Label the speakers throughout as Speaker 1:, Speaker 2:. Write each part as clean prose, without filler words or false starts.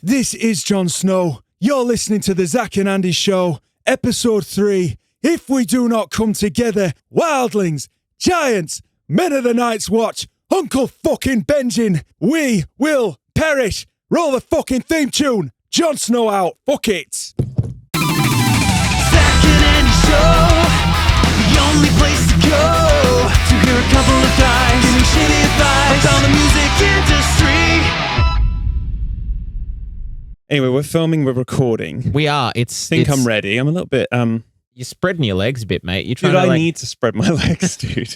Speaker 1: This is Jon Snow. You're listening to the Zak and Andy Show, Episode 3. If we do not come together, wildlings, giants, men of the Night's Watch, Uncle fucking Benjin, we will perish. Roll the fucking theme tune. Jon Snow out. Fuck it.
Speaker 2: Zak and Andy Show, the only place to go to hear a couple of guys giving shitty advice on the music industry.
Speaker 1: Anyway, we're filming, we're recording.
Speaker 3: We are.
Speaker 1: I'm ready. I'm a little bit,
Speaker 3: You're spreading your legs a bit, mate. You're trying
Speaker 1: dude,
Speaker 3: to
Speaker 1: I need to spread my legs, dude.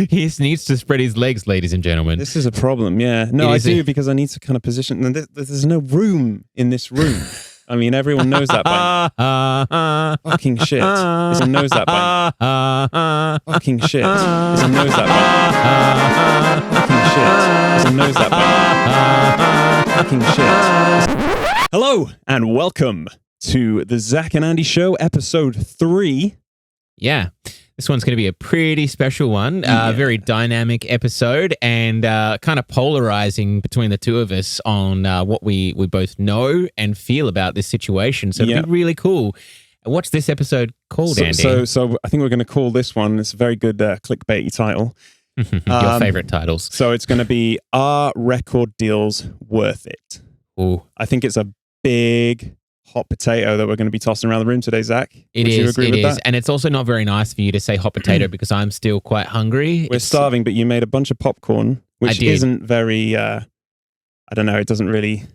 Speaker 3: He just needs to spread his legs, ladies and gentlemen.
Speaker 1: This is a problem, yeah. No, I do, because I need to kind of position. And there's no room in this room. I mean, everyone knows that by now. Fucking shit. Everyone knows that by now. Fucking shit. Everyone knows that by now. Fucking shit. Everyone knows that by now. Fucking shit. Hello, and welcome to the Zak and Andy Show, Episode 3.
Speaker 3: Yeah. This one's going to be a pretty special one. Very dynamic episode and kind of polarizing between the two of us on what we both know and feel about this situation. So it'd be really cool. What's this episode called, Andy?
Speaker 1: So I think we're going to call this one, it's a very good clickbaity title.
Speaker 3: Your favorite titles.
Speaker 1: So it's going to be, Are Record Deals Worth It?
Speaker 3: Ooh.
Speaker 1: I think it's a big hot potato that we're going to be tossing around the room today, Zak.
Speaker 3: It is. And it's also not very nice for you to say hot potato because I'm still quite hungry.
Speaker 1: We're starving, but you made a bunch of popcorn, which isn't very, I don't know, it doesn't really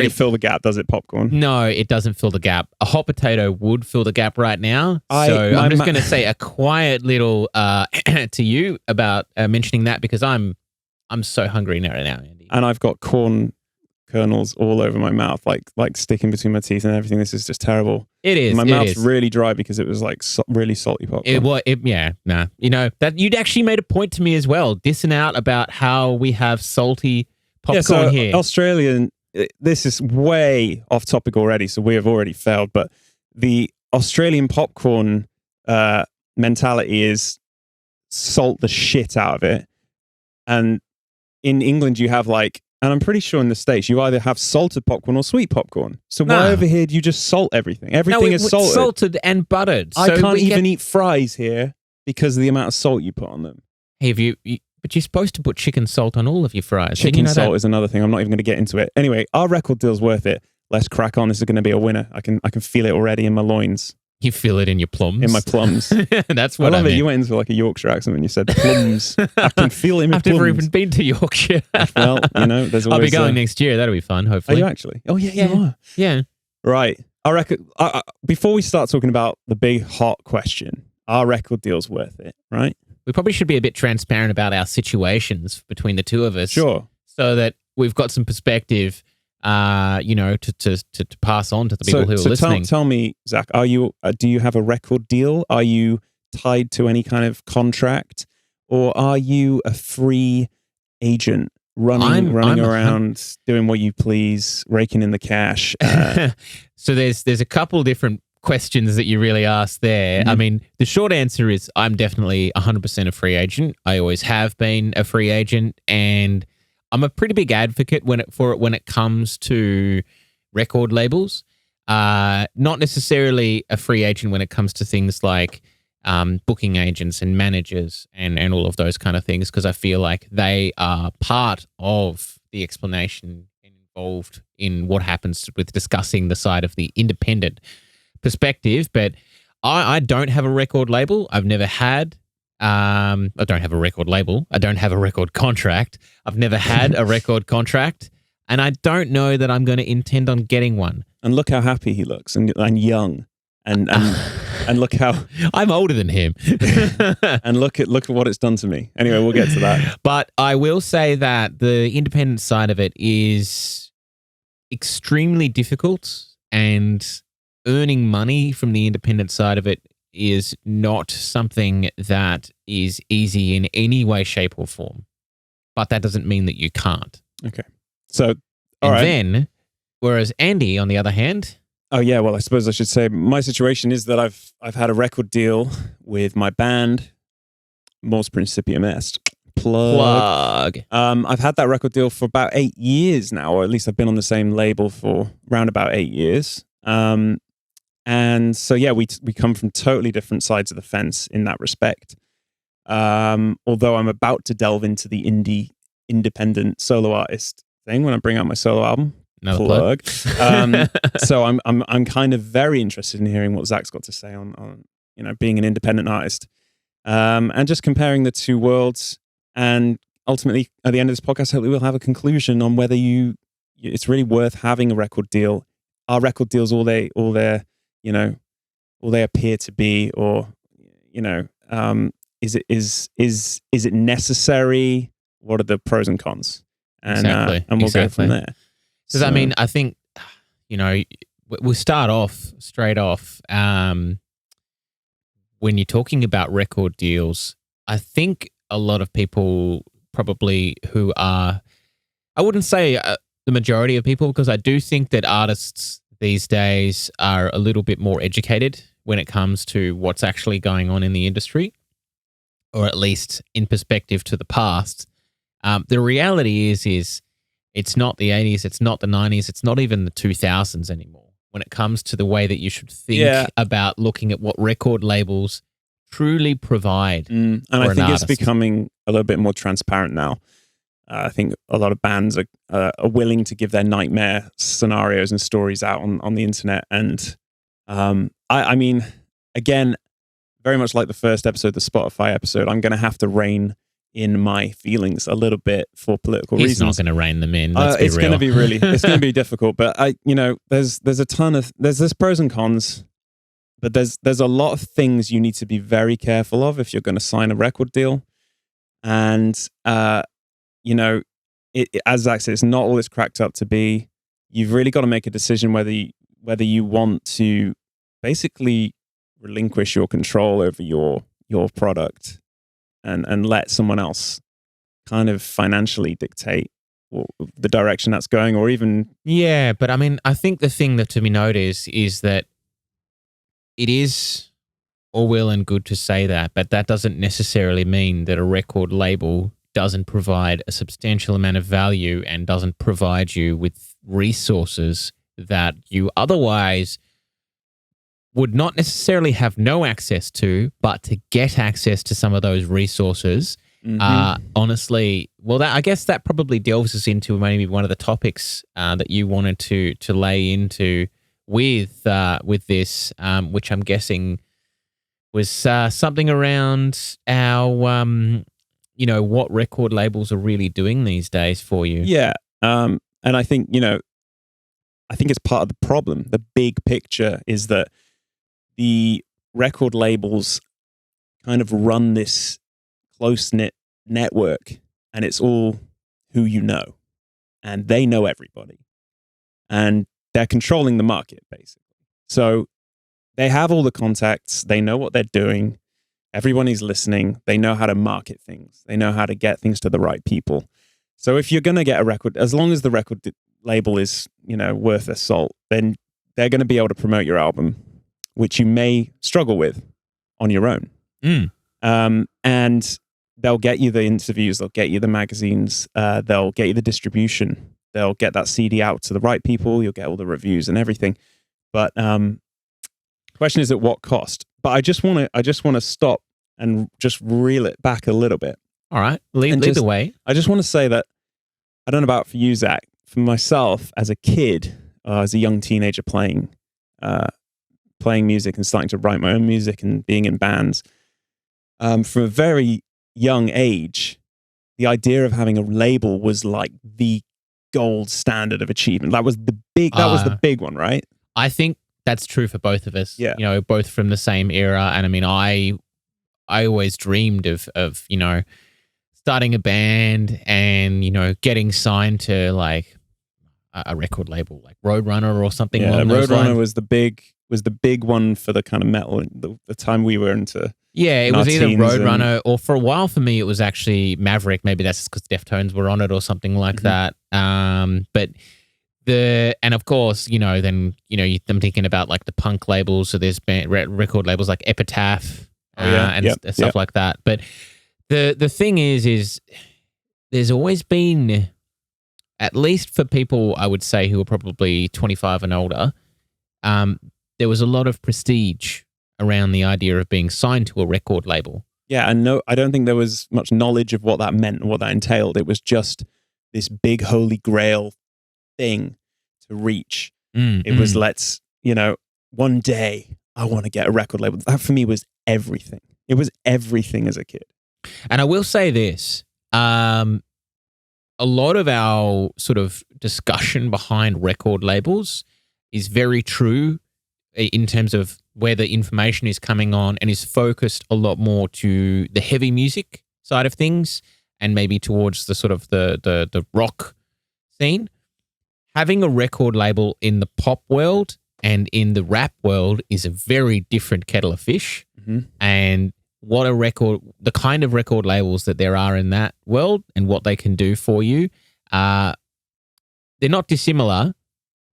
Speaker 1: fill the gap, does it, popcorn?
Speaker 3: No, it doesn't fill the gap. A hot potato would fill the gap right now. I'm just going to say a quiet little to you about mentioning that because I'm so hungry now, Andy.
Speaker 1: And I've got corn kernels all over my mouth, like sticking between my teeth and everything. This is just terrible.
Speaker 3: It is.
Speaker 1: My mouth's really dry because it was like really salty popcorn.
Speaker 3: You know, that you'd actually made a point to me as well, dissing out about how we have salty popcorn here.
Speaker 1: Australian, this is way off topic already, so we have already failed, but the Australian popcorn mentality is salt the shit out of it. And in England, you have and I'm pretty sure in the States, you either have salted popcorn or sweet popcorn. So why over here do you just salt everything? Everything is salted.
Speaker 3: Salted and buttered.
Speaker 1: I can't even eat fries here because of the amount of salt you put on them.
Speaker 3: Hey, but you're supposed to put chicken salt on all of your fries.
Speaker 1: Chicken salt is another thing. I'm not even going to get into it. Anyway, our record deal's worth it. Let's crack on. This is going to be a winner. I can feel it already in my loins.
Speaker 3: You feel it in your plums?
Speaker 1: In my plums.
Speaker 3: That's what I
Speaker 1: love
Speaker 3: mean.
Speaker 1: it. You went into like a Yorkshire accent when you said plums. I can feel it in my plums.
Speaker 3: I've never even been to Yorkshire.
Speaker 1: Well, there's always...
Speaker 3: I'll be going next year. That'll be fun, hopefully.
Speaker 1: Are you actually? Oh, yeah, you are.
Speaker 3: Yeah.
Speaker 1: Right. Our record... before we start talking about the big hot question, our record deal's worth it, right?
Speaker 3: We probably should be a bit transparent about our situations between the two of us.
Speaker 1: Sure.
Speaker 3: So that we've got some perspective... to pass on to the people who are listening.
Speaker 1: Tell me, Zak, do you have a record deal? Are you tied to any kind of contract? Or are you a free agent running around doing what you please, raking in the cash?
Speaker 3: So there's a couple different questions that you really asked there. Mm-hmm. I mean, the short answer is I'm definitely 100% a free agent. I always have been a free agent, and I'm a pretty big advocate when it comes to record labels. Not necessarily a free agent when it comes to things like booking agents and managers and all of those kind of things, because I feel like they are part of the explanation involved in what happens with discussing the side of the independent perspective. But I don't have a record label. I've never had. I don't have a record label. I don't have a record contract. I've never had a record contract, and I don't know that I'm going to intend on getting one.
Speaker 1: And look how happy he looks, and young, and look how
Speaker 3: I'm older than him.
Speaker 1: And look at what it's done to me. Anyway, we'll get to that.
Speaker 3: But I will say that the independent side of it is extremely difficult, and earning money from the independent side of it is not something that is easy in any way, shape, or form. But that doesn't mean that you can't.
Speaker 1: Okay. So, all right.
Speaker 3: Then, whereas Andy, on the other hand...
Speaker 1: Oh, yeah. Well, I suppose I should say my situation is that I've had a record deal with my band, Mors Principium Est.
Speaker 3: Plug.
Speaker 1: I've had that record deal for about 8 years now, or at least I've been on the same label for around about 8 years. And so, yeah, we come from totally different sides of the fence in that respect. Although I'm about to delve into the independent solo artist thing when I bring out my solo album.
Speaker 3: Another plug.
Speaker 1: So I'm kind of very interested in hearing what Zak's got to say on being an independent artist, and just comparing the two worlds. And ultimately, at the end of this podcast, hopefully we'll have a conclusion on whether it's really worth having a record deal. Are record deals all they appear to be, or is it necessary? What are the pros and cons? And
Speaker 3: exactly.
Speaker 1: And we'll go from there.
Speaker 3: Because I mean, I think we'll start off straight off. When you're talking about record deals, I think a lot of people probably who are, I wouldn't say the majority of people, because I do think that artists these days are a little bit more educated when it comes to what's actually going on in the industry, or at least in perspective to the past. The reality is it's not the 80s, it's not the 90s, it's not even the 2000s anymore when it comes to the way that you should think about looking at what record labels truly provide.
Speaker 1: And I think it's becoming a little bit more transparent now. I think a lot of bands are willing to give their nightmare scenarios and stories out on the internet. And I mean, again, very much like the first episode, the Spotify episode, I'm going to have to rein in my feelings a little bit for political reasons.
Speaker 3: He's not going to rein them in.
Speaker 1: It's going to be it's going to be difficult. But there's a ton of there's pros and cons. But there's a lot of things you need to be very careful of if you're going to sign a record deal. And as Zak said, it's not all it's cracked up to be. You've really got to make a decision whether you want to basically relinquish your control over your product and let someone else kind of financially dictate the direction that's going, or even...
Speaker 3: Yeah, but I mean, I think the thing that to be noted is that it is all well and good to say that, but that doesn't necessarily mean that a record label doesn't provide a substantial amount of value and doesn't provide you with resources that you otherwise would not necessarily have no access to, but to get access to some of those resources. Honestly, well, I guess that probably delves us into maybe one of the topics that you wanted to lay into with this, which I'm guessing was something around our, what record labels are really doing these days for you.
Speaker 1: Yeah, and I think it's part of the problem. The big picture is that the record labels kind of run this close-knit network, and it's all who you know, and they know everybody, and they're controlling the market, basically. So they have all the contacts, they know what they're doing, everyone is listening, they know how to market things, they know how to get things to the right people. So if you're going to get a record, as long as the record label is, worth their salt, then they're going to be able to promote your album, which you may struggle with on your own. And they'll get you the interviews, they'll get you the magazines, they'll get you the distribution, they'll get that CD out to the right people, you'll get all the reviews and everything. But question is at what cost? But I just want to stop and just reel it back a little bit.
Speaker 3: All right, lead the way.
Speaker 1: I just want to say that, I don't know about for you, Zak, for myself as a kid, as a young teenager playing music and starting to write my own music and being in bands, from a very young age, the idea of having a label was like the gold standard of achievement. That was the big one, right?
Speaker 3: I think that's true for both of us.
Speaker 1: Yeah.
Speaker 3: Both from the same era. And I mean, I always dreamed of starting a band and, getting signed to like a record label like Roadrunner or something.
Speaker 1: Yeah, Roadrunner was the big one for the kind of metal, the time we were into.
Speaker 3: Yeah, it was either Roadrunner or for a while for me, it was actually Maverick. Maybe that's because Deftones were on it or something like that. But and of course, then, I'm thinking about like the punk labels. So there's record labels like Epitaph and stuff like that. But The thing is there's always been, at least for people I would say who are probably 25 and older, there was a lot of prestige around the idea of being signed to a record label.
Speaker 1: Yeah, and no, I don't think there was much knowledge of what that meant and what that entailed. It was just this big holy grail thing to reach. It was one day I want to get a record label. That for me was everything. It was everything as a kid.
Speaker 3: And I will say this, a lot of our sort of discussion behind record labels is very true in terms of where the information is coming on, and is focused a lot more to the heavy music side of things and maybe towards the sort of the rock scene. Having a record label in the pop world and in the rap world is a very different kettle of fish. And the kind of record labels that there are in that world and what they can do for you, they're not dissimilar,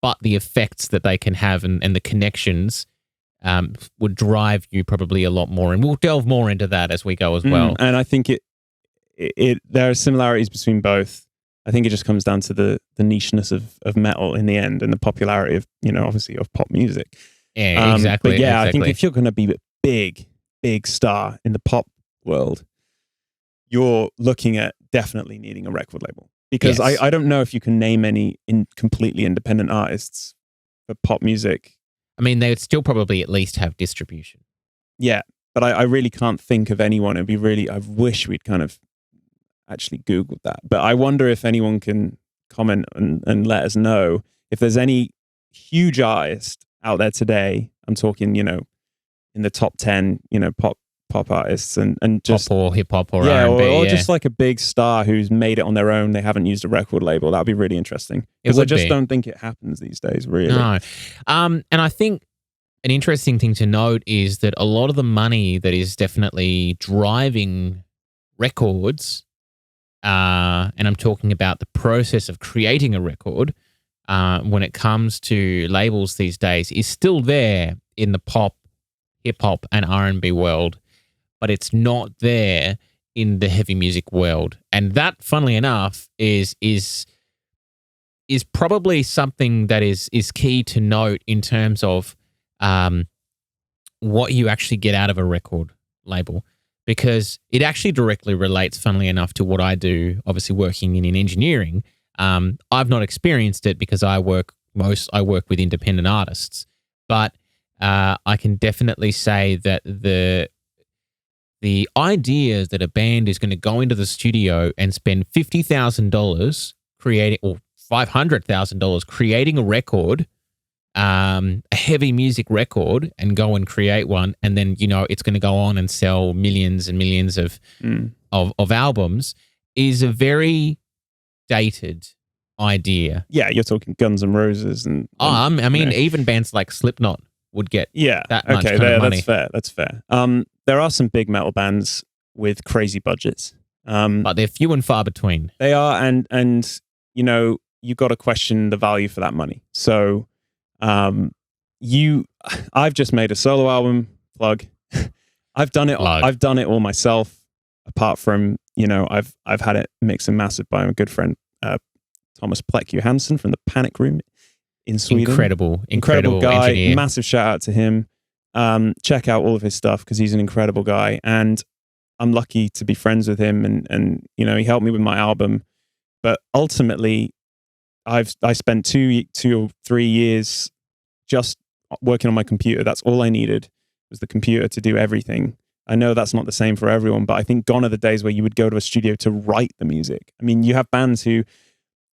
Speaker 3: but the effects that they can have and the connections would drive you probably a lot more. And we'll delve more into that as we go as well.
Speaker 1: And I think there are similarities between both. I think it just comes down to the nicheness of metal in the end, and the popularity of, obviously, of pop music.
Speaker 3: Yeah, exactly.
Speaker 1: But yeah,
Speaker 3: exactly.
Speaker 1: I think if you're going to be a big star in the pop world, you're looking at definitely needing a record label. Because
Speaker 3: Yes.
Speaker 1: I don't know if you can name any completely independent artists for pop music.
Speaker 3: I mean, they would still probably at least have distribution.
Speaker 1: Yeah, but I really can't think of anyone. It'd be really, I wish we'd kind of actually Googled that. But I wonder if anyone can comment and let us know if there's any huge artist out there today. I'm talking, in the top 10, pop artists and just
Speaker 3: pop or hip hop or
Speaker 1: yeah,
Speaker 3: R&B.
Speaker 1: or just like a big star who's made it on their own. They haven't used a record label. That'd be really interesting, because I just don't think it happens these days, really.
Speaker 3: No. And I think an interesting thing to note is that a lot of the money that is definitely driving records, and I'm talking about the process of creating a record, when it comes to labels these days, is still there in the pop, hip hop, and R&B world, but it's not there in the heavy music world. And that, funnily enough, is probably something that is key to note in terms of what you actually get out of a record label, because it actually directly relates, funnily enough, to what I do, obviously working in engineering. I've not experienced it because I work with independent artists, but I can definitely say that the idea that a band is going to go into the studio and spend $50,000 creating, or $500,000 creating a record, a heavy music record, and go and create one, and then it's going to go on and sell millions and millions of albums, is a very dated idea.
Speaker 1: Yeah, you're talking Guns N' Roses
Speaker 3: even bands like Slipknot would get that much kind of money.
Speaker 1: That's fair. There are some big metal bands with crazy budgets,
Speaker 3: but they're few and far between.
Speaker 1: They are, and you got to question the value for that money. So, I've just made a solo album. Plug. I've done it.
Speaker 3: Plug.
Speaker 1: I've done it all myself. Apart from I've had it mixed and mastered by my good friend Thomas Pleck Johansson from the Panic Room in Sweden.
Speaker 3: Incredible
Speaker 1: guy.
Speaker 3: engineer.
Speaker 1: Massive shout out to him. Check out all of his stuff, because he's an incredible guy, and I'm lucky to be friends with him, and he helped me with my album. But ultimately, I spent 2 or 3 years just working on my computer. That's all I needed, was the computer to do everything. I know that's not the same for everyone, but I think gone are the days where you would go to a studio to write the music. I mean, you have bands who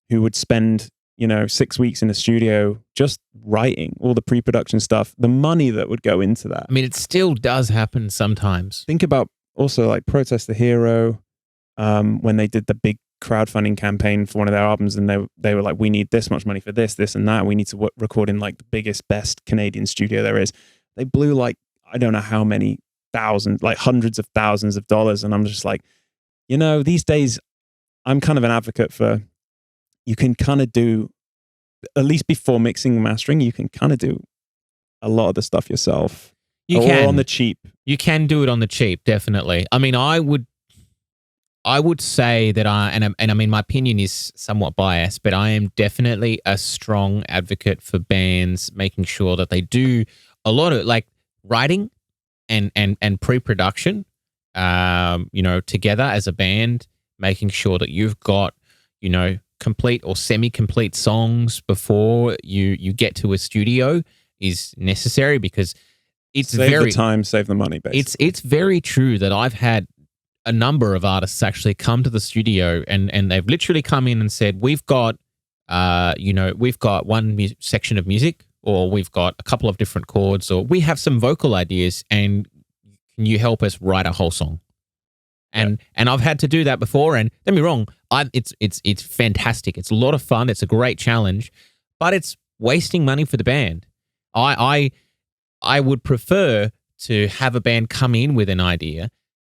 Speaker 1: would spend 6 weeks in a studio just writing all the pre-production stuff, the money that would go into that.
Speaker 3: I mean, it still does happen sometimes.
Speaker 1: Think about also like Protest the Hero, when they did the big crowdfunding campaign for one of their albums, and they were like, we need this much money for this and that. We need to record in like the biggest, best Canadian studio there is. They blew like, I don't know how many thousands, like hundreds of thousands of dollars. And I'm just like, these days I'm kind of an advocate for, you can kind of do, at least before mixing and mastering, you can kind of do a lot of the stuff yourself.
Speaker 3: You
Speaker 1: or
Speaker 3: can.
Speaker 1: on the cheap.
Speaker 3: You can do it on the cheap, definitely. I mean, I would I would say that I mean, my opinion is somewhat biased, but I am definitely a strong advocate for bands making sure that they do a lot of like writing and pre-production, together as a band, making sure that you've got, complete or semi-complete songs before you get to a studio is necessary, because it's
Speaker 1: save the time, save the money, basically.
Speaker 3: It's very true that I've had a number of artists actually come to the studio and they've literally come in and said, we've got one section of music, or we've got a couple of different chords, or we have some vocal ideas, and can you help us write a whole song? And I've had to do that before, and don't be wrong, it's fantastic. It's a lot of fun. It's a great challenge, but it's wasting money for the band. I would prefer to have a band come in with an idea,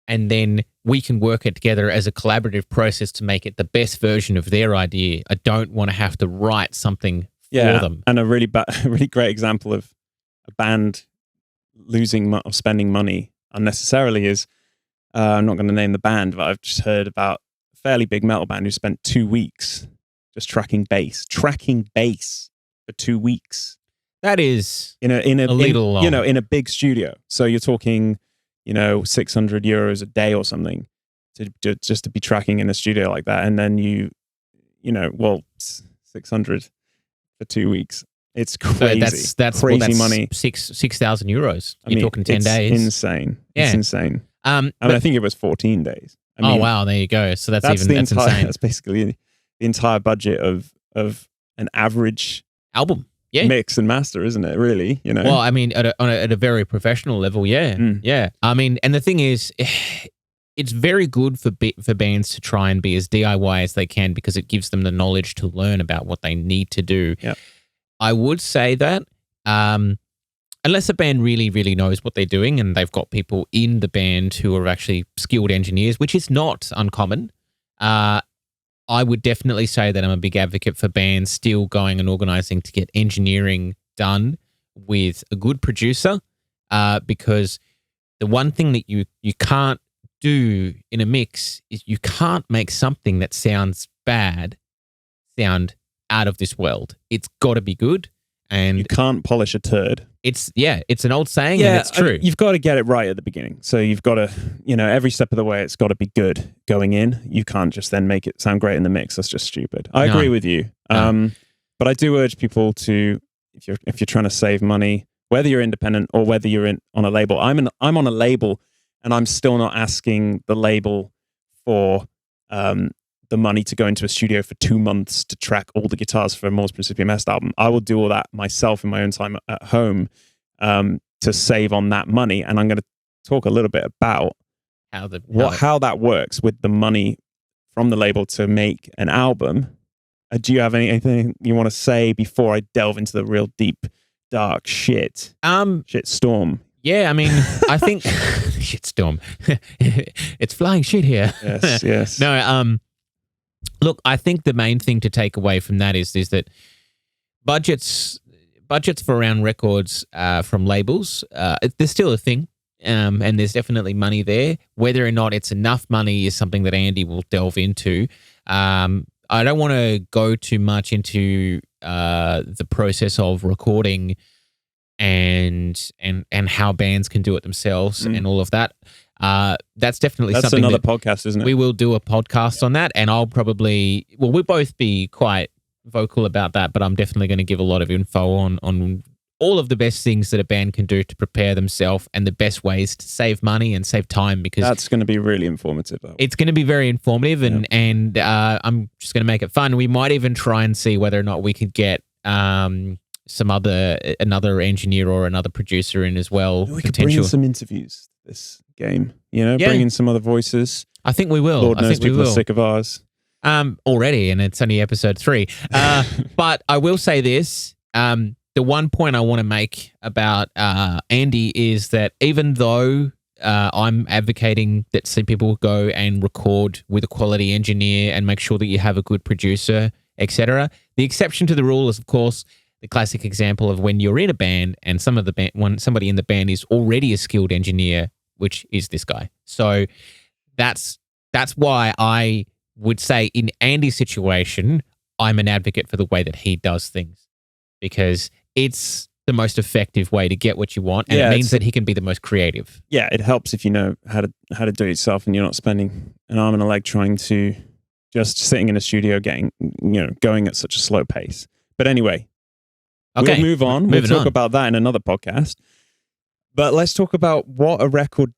Speaker 3: and then we can work it together as a collaborative process to make it the best version of their idea. I don't want to have to write something for them.
Speaker 1: And a really great example of a band losing or spending money unnecessarily is, I'm not going to name the band, but I've just heard about a fairly big metal band who spent 2 weeks just tracking bass for 2 weeks.
Speaker 3: That is
Speaker 1: in a
Speaker 3: little long.
Speaker 1: In a big studio. So you're talking, 600 euros a day or something just to be tracking in a studio like that. And then 600 for 2 weeks. It's crazy.
Speaker 3: So that's
Speaker 1: crazy money.
Speaker 3: 6,000 euros. You're talking 10 days.
Speaker 1: Insane.
Speaker 3: Yeah.
Speaker 1: It's insane. I think it was 14 days.
Speaker 3: Wow, there you go. So that's insane.
Speaker 1: That's basically the entire budget of an average
Speaker 3: album. Yeah.
Speaker 1: Mix and master, isn't it? Really,
Speaker 3: Well, I mean, at a very professional level, yeah, yeah. I mean, and the thing is, it's very good for bands to try and be as DIY as they can, because it gives them the knowledge to learn about what they need to do.
Speaker 1: Yep.
Speaker 3: I would say that unless a band really, really knows what they're doing and they've got people in the band who are actually skilled engineers, which is not uncommon, I would definitely say that I'm a big advocate for bands still going and organizing to get engineering done with a good producer, because the one thing that you can't do in a mix is you can't make something that sounds bad sound out of this world. It's got to be good. And
Speaker 1: you can't polish a turd.
Speaker 3: It's an old saying, and it's true.
Speaker 1: You've got to get it right at the beginning. So you've got to, every step of the way, it's got to be good going in. You can't just then make it sound great in the mix. That's just stupid. I agree with you. But I do urge people to, if you're trying to save money, whether you're independent or whether you're on a label. I'm on a label, and I'm still not asking the label for the money to go into a studio for 2 months to track all the guitars for a Mors Principium Est album. I will do all that myself in my own time at home to save on that money. And I'm going to talk a little bit about how that works with the money from the label to make an album. Do you have anything you want to say before I delve into the real deep, dark shit? Shit storm.
Speaker 3: Yeah, I mean, I think shitstorm. It's flying shit here.
Speaker 1: Yes.
Speaker 3: No, look, I think the main thing to take away from that is that budgets for around records from labels, there's still a thing, and there's definitely money there. Whether or not it's enough money is something that Andy will delve into. I don't want to go too much into the process of recording and how bands can do it themselves and all of that. That's definitely something
Speaker 1: another podcast, isn't it?
Speaker 3: We will do a podcast on that, and we'll both be quite vocal about that, but I'm definitely going to give a lot of info on all of the best things that a band can do to prepare themselves and the best ways to save money and save time, because
Speaker 1: that's going to be really informative.
Speaker 3: It's going to be very informative, and I'm just going to make it fun. We might even try and see whether or not we could get another engineer or another producer in as well.
Speaker 1: We could bring in some interviews this game, bring in some other voices.
Speaker 3: I think we will.
Speaker 1: Lord knows people are sick of ours
Speaker 3: already, and it's only episode 3. But I will say this: the one point I want to make about Andy is that even though I'm advocating that some people go and record with a quality engineer and make sure that you have a good producer, etc., the exception to the rule is, of course, the classic example of when you're in a band and when somebody in the band is already a skilled engineer, which is this guy. So that's that's why I would say in Andy's situation, I'm an advocate for the way that he does things because it's the most effective way to get what you want, and it means that he can be the most creative.
Speaker 1: Yeah, it helps if you know how to do it yourself, and you're not spending an arm and a leg trying to just sitting in a studio going at such a slow pace. But anyway, we'll move on. We'll talk about that in another podcast. But let's talk about what a record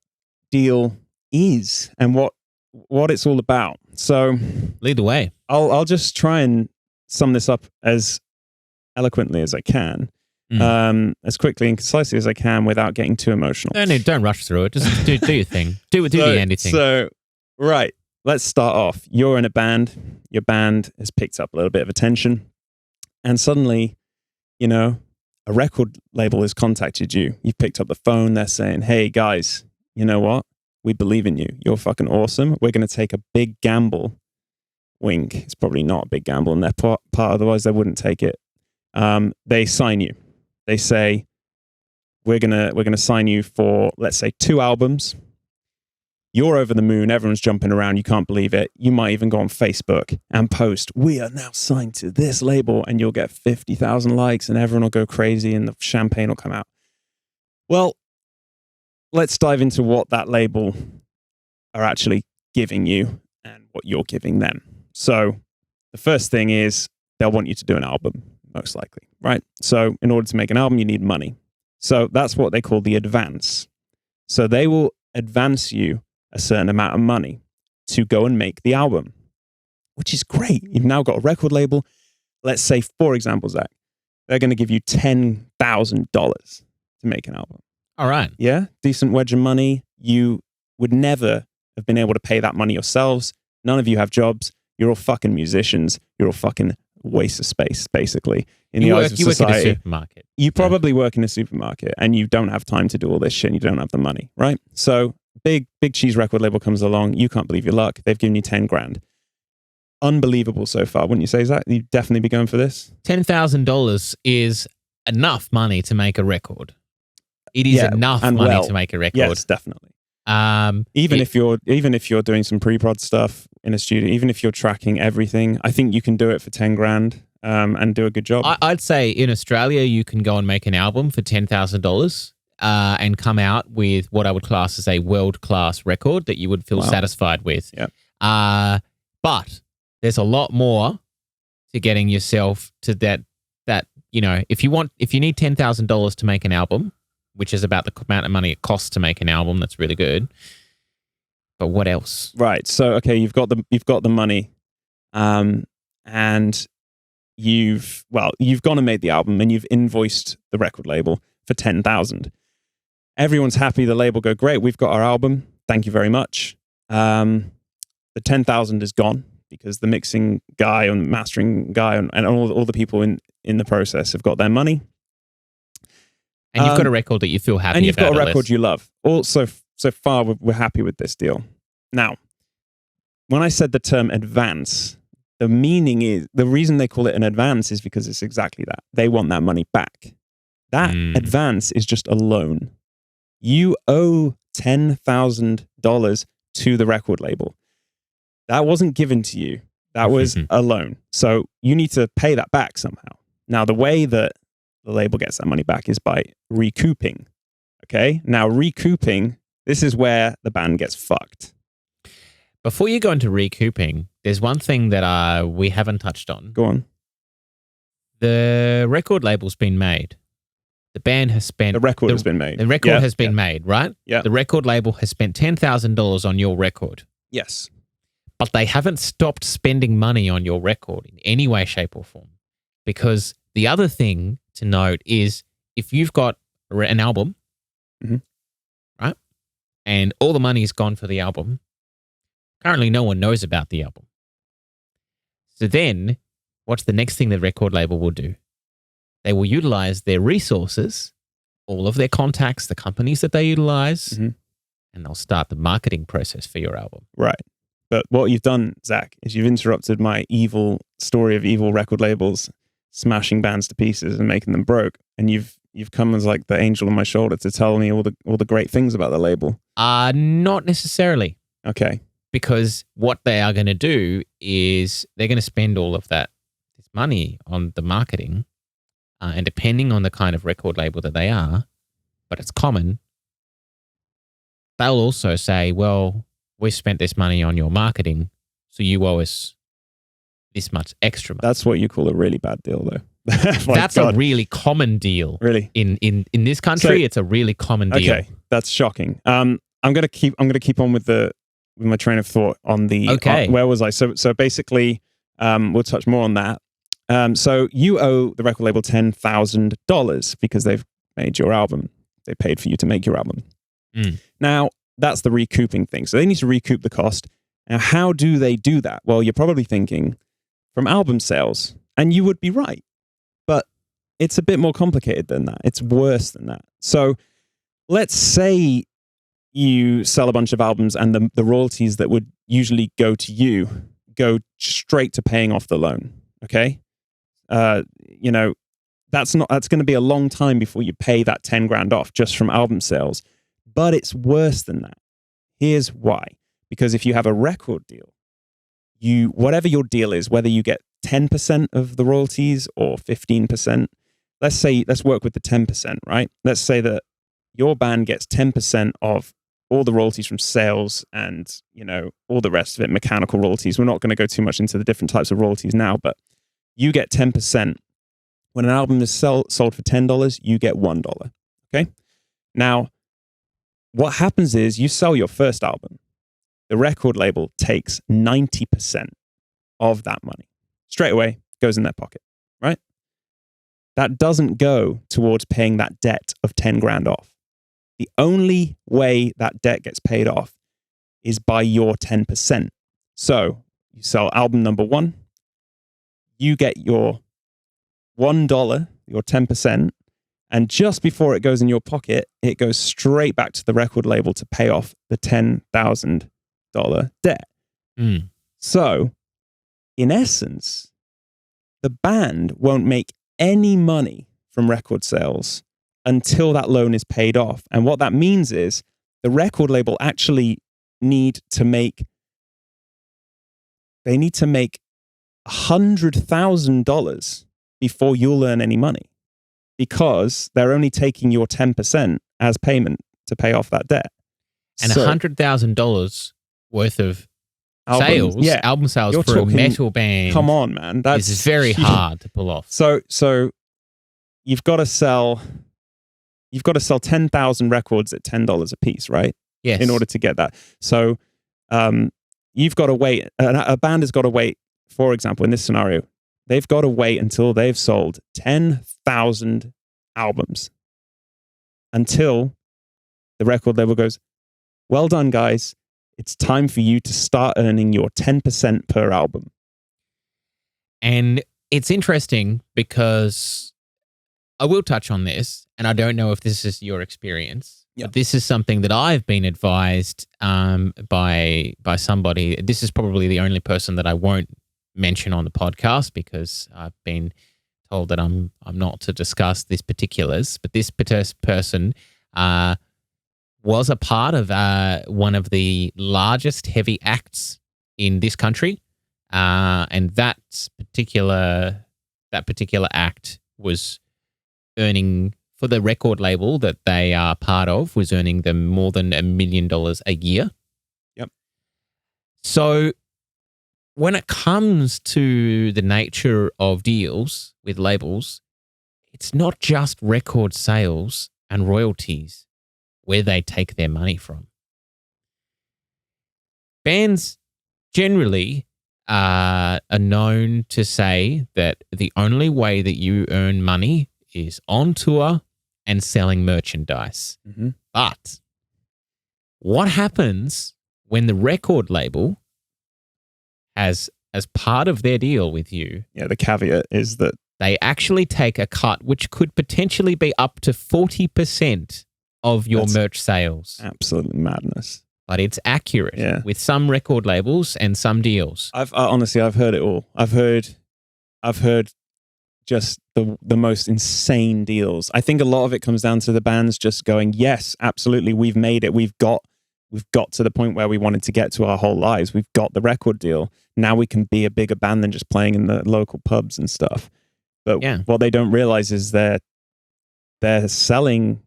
Speaker 1: deal is and what it's all about. So,
Speaker 3: lead the way.
Speaker 1: I'll just try and sum this up as eloquently as I can. As quickly and concisely as I can without getting too emotional.
Speaker 3: No, don't rush through it. Just do your thing. Do the Andy thing.
Speaker 1: So, right, let's start off. You're in a band. Your band has picked up a little bit of attention. And suddenly, a record label has contacted you. You've picked up the phone. They're saying, hey, guys, you know what? We believe in you. You're fucking awesome. We're going to take a big gamble. Wink. It's probably not a big gamble on their part. Otherwise, they wouldn't take it. They sign you. They say, we're gonna sign you for, let's say, 2 albums. You're over the moon. Everyone's jumping around. You can't believe it. You might even go on Facebook and post, we are now signed to this label, and you'll get 50,000 likes and everyone will go crazy and the champagne will come out. Well, let's dive into what that label are actually giving you and what you're giving them. So the first thing is they'll want you to do an album. Most likely, right? So in order to make an album, you need money. So that's what they call the advance. So they will advance you a certain amount of money to go and make the album, which is great. You've now got a record label. Let's say, for example, Zach, they're going to give you $10,000 to make an album.
Speaker 3: All right.
Speaker 1: Yeah? Decent wedge of money. You would never have been able to pay that money yourselves. None of you have jobs. You're all fucking musicians. You're all fucking waste of space, basically, in the eyes of society.
Speaker 3: You work in a supermarket.
Speaker 1: You probably work in a supermarket and you don't have time to do all this shit and you don't have the money, right? So big cheese record label comes along. You can't believe your luck. They've given you 10 grand. Unbelievable so far, wouldn't you say, Zach? You'd definitely be going for this?
Speaker 3: $10,000 is enough money to make a record. It is enough money to make a record.
Speaker 1: Yes, definitely. Even if you're doing some pre-prod stuff in a studio, even if you're tracking everything, I think you can do it for 10 grand and do a good job.
Speaker 3: I'd say in Australia you can go and make an album for $10,000 and come out with what I would class as a world-class record that you would feel satisfied with.
Speaker 1: Yep.
Speaker 3: But there's a lot more to getting yourself to that if you need $10,000 to make an album, which is about the amount of money it costs to make an album. That's really good. But what else? Right.
Speaker 1: So, okay, you've got the money, and you've gone and made the album, and you've invoiced the record label for $10,000. Everyone's happy. The label go, great. We've got our album. Thank you very much. The $10,000 is gone because the mixing guy and mastering guy and all the people in the process have got their money.
Speaker 3: And you've got a record that you feel happy about.
Speaker 1: And you've got a record you love. Also, so far, we're happy with this deal. Now, when I said the term advance, the meaning is, the reason they call it an advance is because it's exactly that. They want that money back. That advance is just a loan. You owe $10,000 to the record label. That wasn't given to you. That was a loan. So you need to pay that back somehow. Now, the way that the label gets that money back is by recouping. Okay? Now, recouping, this is where the band gets fucked.
Speaker 3: Before you go into recouping, there's one thing that we haven't touched on.
Speaker 1: Go on.
Speaker 3: The record label's been made. The band has spent...
Speaker 1: The record has been made.
Speaker 3: The record has been made, right?
Speaker 1: Yeah.
Speaker 3: The record label has spent $10,000 on your record.
Speaker 1: Yes.
Speaker 3: But they haven't stopped spending money on your record in any way, shape, or form. Because the other thing to note is if you've got an album, right, and all the money is gone for the album, currently no one knows about the album. So then what's the next thing the record label will do? They will utilize their resources, all of their contacts, the companies that they utilize, and they'll start the marketing process for your album.
Speaker 1: Right. But what you've done, Zach, is you've interrupted my evil story of evil record labels smashing bands to pieces and making them broke. And you've come as like the angel on my shoulder to tell me all the great things about the label.
Speaker 3: Not necessarily.
Speaker 1: Okay.
Speaker 3: because what they are going to do is they're going to spend all of this money on the marketing, and depending on the kind of record label that they are, but it's common, they'll also say, well, we spent this money on your marketing, so you owe us this much extra money.
Speaker 1: That's what you call a really bad deal, though.
Speaker 3: That's a really common deal.
Speaker 1: Really?
Speaker 3: In this country, it's a really common deal.
Speaker 1: Okay, that's shocking. I'm gonna keep on with my train of thought on the.
Speaker 3: Okay.
Speaker 1: Where was I? So basically, we'll touch more on that. So you owe the record label $10,000 because they've made your album. They paid for you to make your album. Now that's the recouping thing. So they need to recoup the cost. Now, how do they do that? Well, you're probably thinking from album sales, and you would be right. But it's a bit more complicated than that. It's worse than that. So let's say you sell a bunch of albums and the royalties that would usually go to you go straight to paying off the loan. Okay. That's going to be a long time before you pay that 10 grand off just from album sales. But it's worse than that. Here's why. Because if you have a record deal, whatever your deal is, whether you get 10% of the royalties or 15%, let's work with the 10%, right? Let's say that your band gets 10% of all the royalties from sales and, all the rest of it, mechanical royalties. We're not going to go too much into the different types of royalties now, but you get 10%. When an album is sold for $10, you get $1. Okay? Now, what happens is you sell your first album. The record label takes 90% of that money. Straight away, goes in their pocket, right? That doesn't go towards paying that debt of 10 grand off. The only way that debt gets paid off is by your 10%. So you sell album number 1, you get your $1, your 10%, and just before it goes in your pocket, it goes straight back to the record label to pay off the $10,000 debt. So, in essence, the band won't make any money from record sales until that loan is paid off. And what that means is the record label actually need to make $100,000 before you'll earn any money, because they're only taking your 10% as payment to pay off that debt.
Speaker 3: And $100,000 worth of album sales for a metal band.
Speaker 1: Come on, man.
Speaker 3: This is very hard to pull off.
Speaker 1: So you've got to sell 10,000 records at $10 a piece, right?
Speaker 3: Yes.
Speaker 1: In order to get that. So you've got to wait. A band has got to wait, for example, in this scenario, they've got to wait until they've sold 10,000 albums until the record label goes, well done, guys. It's time for you to start earning your 10% per album.
Speaker 3: And it's interesting because I will touch on this, and I don't know if this is your experience, but this is something that I've been advised by somebody. This is probably the only person that I won't mention on the podcast because I've been told that I'm not to discuss this particulars, but this person was a part of one of the largest heavy acts in this country, and that particular act was earning, for the record label that they are part of, was earning them more than $1 million a year.
Speaker 1: Yep.
Speaker 3: So when it comes to the nature of deals with labels, it's not just record sales and royalties where they take their money from. Bands generally are known to say that the only way that you earn money is on tour and selling merchandise.
Speaker 1: Mm-hmm.
Speaker 3: But what happens when the record label has, as part of their deal with you,
Speaker 1: the caveat is that
Speaker 3: they actually take a cut which could potentially be up to 40% of your merch sales.
Speaker 1: Absolute madness.
Speaker 3: But it's accurate with some record labels and some deals.
Speaker 1: I've heard it all. I've heard just the most insane deals. I think a lot of it comes down to the bands just going, yes, absolutely, we've made it. We've got we've got to the point where we wanted to get to our whole lives. We've got the record deal. Now we can be a bigger band than just playing in the local pubs and stuff. But what they don't realize is they're giving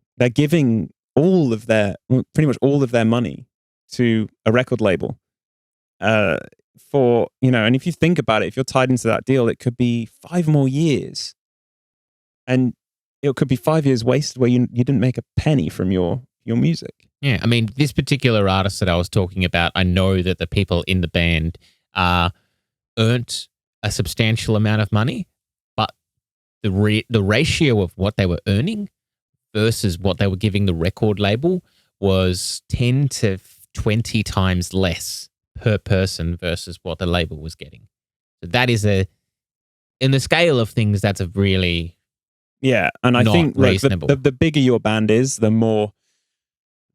Speaker 1: pretty much all of their money to a record label. And if you think about it, if you're tied into that deal, it could be 5 more years. And it could be 5 years wasted where you didn't make a penny from your music.
Speaker 3: Yeah, I mean, this particular artist that I was talking about, I know that the people in the band earned a substantial amount of money, but the ratio of what they were earning versus what they were giving the record label was 10 to 20 times less per person versus what the label was getting. So that is in the scale of things, that's a really
Speaker 1: and I think
Speaker 3: reasonable.
Speaker 1: The bigger your band is, the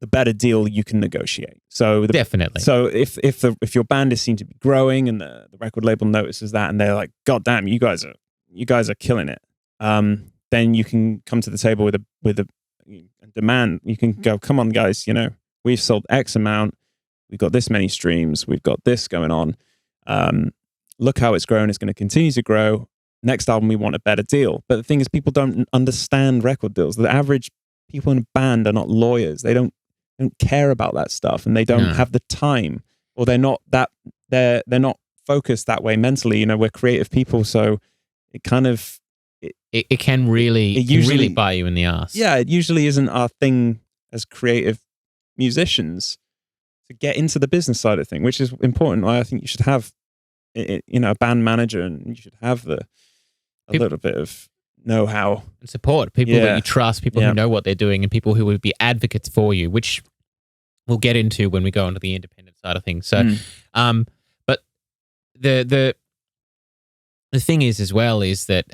Speaker 1: better deal you can negotiate. So
Speaker 3: definitely.
Speaker 1: So if your band is seen to be growing and the record label notices that and they're like, God damn, you guys are killing it. Then you can come to the table with a demand. You can go, come on, guys. We've sold X amount. We've got this many streams. We've got this going on. Look how it's grown. It's going to continue to grow. Next album, we want a better deal. But the thing is, people don't understand record deals. The average people in a band are not lawyers. They don't care about that stuff, and they don't have the time, or they're not focused that way mentally. We're creative people, so it kind of
Speaker 3: it can really bite you in the ass.
Speaker 1: Yeah, it usually isn't our thing as creative musicians to get into the business side of thing, which is important. I think you should have, a band manager, and you should have a little bit of know-how
Speaker 3: and support. People that you trust, people who know what they're doing, and people who would be advocates for you, which we'll get into when we go into the independent side of things. So, but the thing is as well is that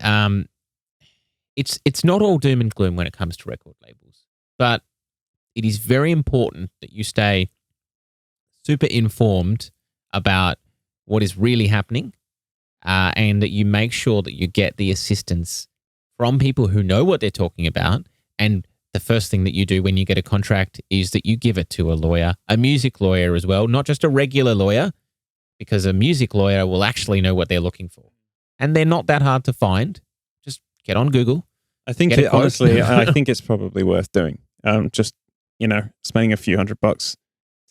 Speaker 3: it's not all doom and gloom when it comes to record labels, but it is very important that you stay super informed about what is really happening, and that you make sure that you get the assistance from people who know what they're talking about. And the first thing that you do when you get a contract is that you give it to a lawyer, a music lawyer as well, not just a regular lawyer, because a music lawyer will actually know what they're looking for. And they're not that hard to find. Just get on Google.
Speaker 1: I think honestly, I think it's probably worth doing. Just, spending a few $100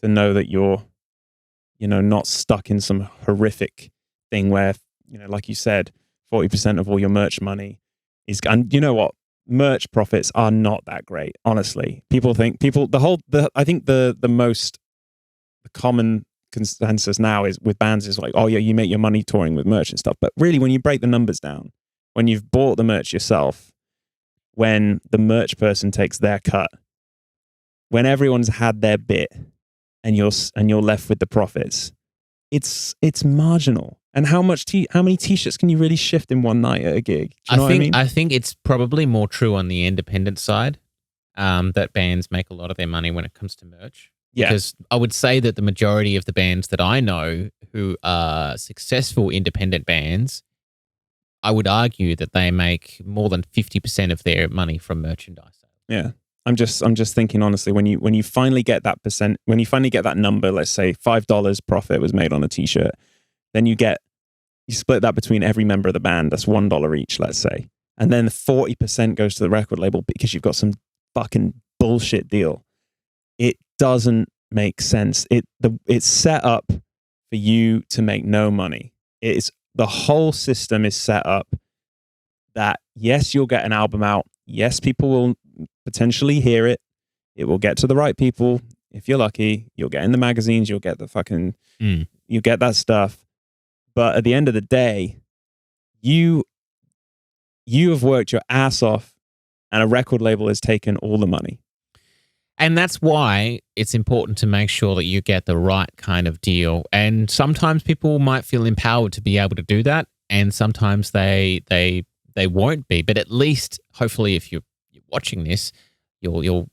Speaker 1: to know that you're, not stuck in some horrific thing where, like you said, 40% of all your merch money is, and you know what? Merch profits are not that great, honestly. I think the most common consensus now is with bands is like, oh yeah, you make your money touring with merch and stuff. But really, when you break the numbers down, when you've bought the merch yourself, when the merch person takes their cut, when everyone's had their bit, and you're left with the profits, it's marginal. And how many t-shirts can you really shift in one night at a gig? Do you know what I mean?
Speaker 3: I think it's probably more true on the independent side, that bands make a lot of their money when it comes to merch.
Speaker 1: Yeah.
Speaker 3: Because I would say that the majority of the bands that I know who are successful independent bands, I would argue that they make more than 50% of their money from merchandise.
Speaker 1: Yeah. I'm just thinking honestly, when you finally get that when you finally get that number, let's say $5 profit was made on a t-shirt, then you split that between every member of the band. That's $1 each, let's say. And then 40% goes to the record label because you've got some fucking bullshit deal. It doesn't make sense. It's set up for you to make no money. The whole system is set up that, yes, you'll get an album out. Yes, people will potentially hear it. It will get to the right people. If you're lucky, you'll get in the magazines. You'll get you get that stuff. But at the end of the day, you have worked your ass off, and a record label has taken all the money.
Speaker 3: And that's why it's important to make sure that you get the right kind of deal. And sometimes people might feel empowered to be able to do that, and sometimes they won't be. But at least, hopefully, if you're watching this, you'll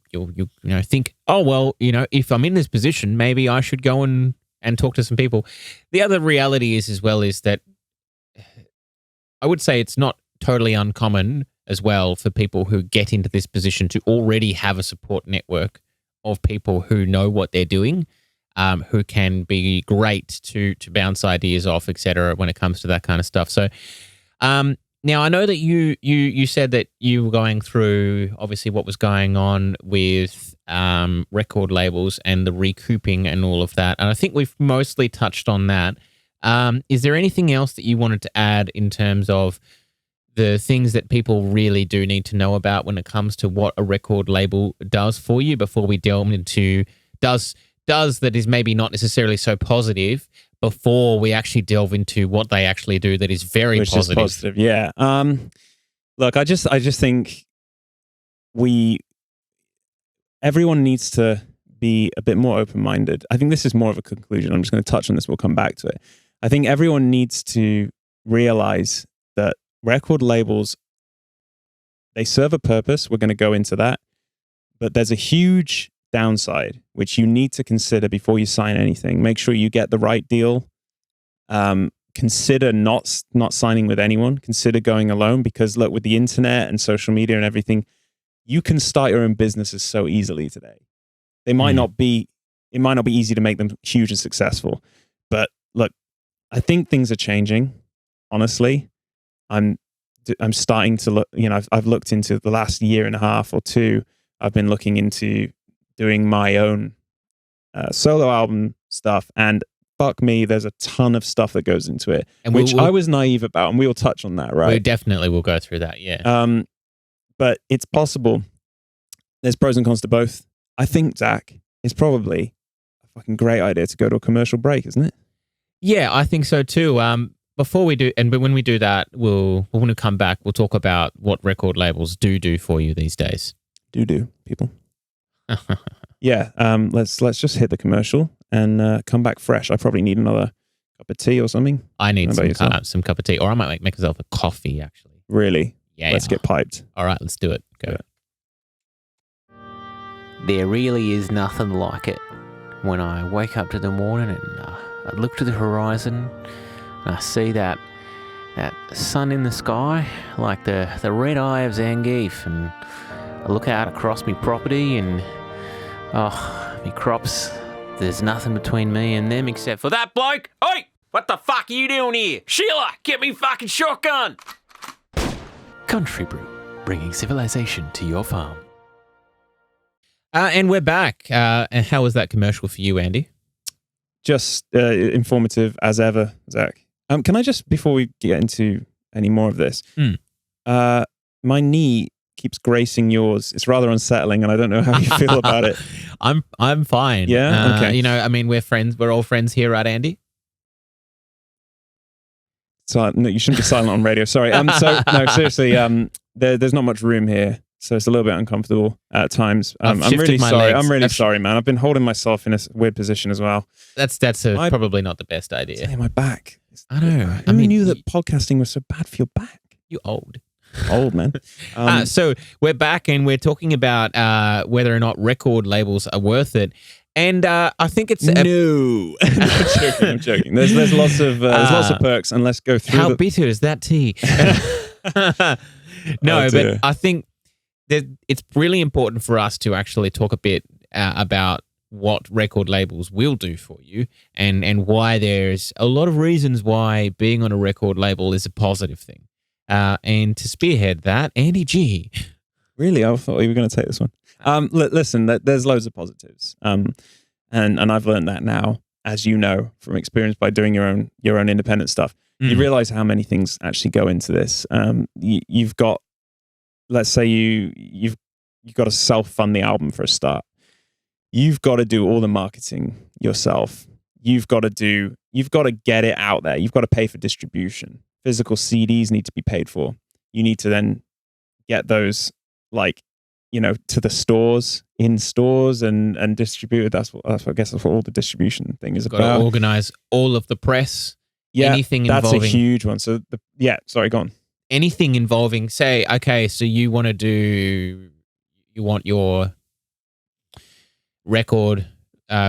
Speaker 3: think, oh well, if I'm in this position, maybe I should go and talk to some people. The other reality is that I would say it's not totally uncommon as well for people who get into this position to already have a support network of people who know what they're doing. who can be great to bounce ideas off, etc. when it comes to that kind of stuff. So now I know that you said that you were going through obviously what was going on with record labels and the recouping and all of that, and I think we've mostly touched on that. Is there anything else that you wanted to add in terms of the things that people really do need to know about when it comes to what a record label does for you before we delve into does that is maybe not necessarily so positive before we actually delve into what they actually do that is very positive?
Speaker 1: Is positive, yeah. Look, I just think everyone needs to be a bit more open-minded. I think this is more of a conclusion. I'm just going to touch on this. We'll come back to it. I think everyone needs to realize that record labels, they serve a purpose. We're going to go into that. But there's a huge downside, which you need to consider before you sign anything. Make sure you get the right deal. Consider not signing with anyone. Consider going alone, because look, with the internet and social media and everything, you can start your own businesses so easily today. It might not be easy to make them huge and successful, but look, I think things are changing. Honestly, I'm starting to look. I've looked into the last year and a half or two. I've been looking into doing my own solo album stuff, and fuck me, there's a ton of stuff that goes into it, and which I was naive about, and we'll touch on that, right?
Speaker 3: We definitely will go through that, yeah.
Speaker 1: But it's possible. There's pros and cons to both. I think, Zach, it's probably a fucking great idea to go to a commercial break, isn't it?
Speaker 3: Yeah, I think so too. Before we do, but when we do that, we'll when we come back, we'll talk about what record labels do for you these days.
Speaker 1: Do people? Yeah. Let's just hit the commercial and come back fresh. I probably need another cup of tea or something.
Speaker 3: I need some cup of tea, or I might make myself a coffee. Actually,
Speaker 1: really?
Speaker 3: Yeah.
Speaker 1: Let's get piped.
Speaker 3: All right, let's do it. Go.
Speaker 1: Yeah.
Speaker 4: There really is nothing like it. When I wake up to the morning and I look to the horizon and I see that sun in the sky, like the red eye of Zangief, and I look out across my property and me crops, there's nothing between me and them except for that bloke. Oi! What the fuck are you doing here? Sheila, get me fucking shotgun! Country Brew, bringing civilization to your farm.
Speaker 3: And we're back. And how was that commercial for you, Andy?
Speaker 1: Just informative as ever, Zach. Can I just, before we get into any more of this, my knee keeps gracing yours. It's rather unsettling, and I don't know how you feel about it.
Speaker 3: I'm fine.
Speaker 1: Yeah. Okay.
Speaker 3: I mean, we're friends. We're all friends here, right, Andy?
Speaker 1: So no, you shouldn't be silent on radio. Sorry. So no, seriously. There's not much room here, so it's a little bit uncomfortable at times. I'm really sorry. I'm really sorry, man. I've been holding myself in a weird position as well.
Speaker 3: That's probably not the best idea.
Speaker 1: My back.
Speaker 3: I know.
Speaker 1: I mean, knew that podcasting was so bad for your back.
Speaker 3: You old.
Speaker 1: Old, man.
Speaker 3: So we're back and we're talking about whether or not record labels are worth it. And I think it's
Speaker 1: no. I'm joking. There's lots of perks, and let's go through.
Speaker 3: How bitter is that tea? No, but I think that it's really important for us to actually talk a bit about what record labels will do for you, and why there's a lot of reasons why being on a record label is a positive thing. And to spearhead that, Andy G.
Speaker 1: Really? I thought you were going to take this one. Listen, there's loads of positives. And I've learned that now, as you know, from experience by doing your own independent stuff. You realize how many things actually go into this. You've got, let's say you've got to self-fund the album for a start. You've got to do all the marketing yourself. You've got to get it out there. You've got to pay for distribution. Physical CDs need to be paid for. You need to then get those, to the stores, in stores, and distributed. That's what I guess that's what all the distribution thing is about.
Speaker 3: Got to organize all of the press.
Speaker 1: Yeah,
Speaker 3: anything
Speaker 1: that's
Speaker 3: involving,
Speaker 1: a huge one. So sorry, go on.
Speaker 3: Anything involving, say, okay, so you want your record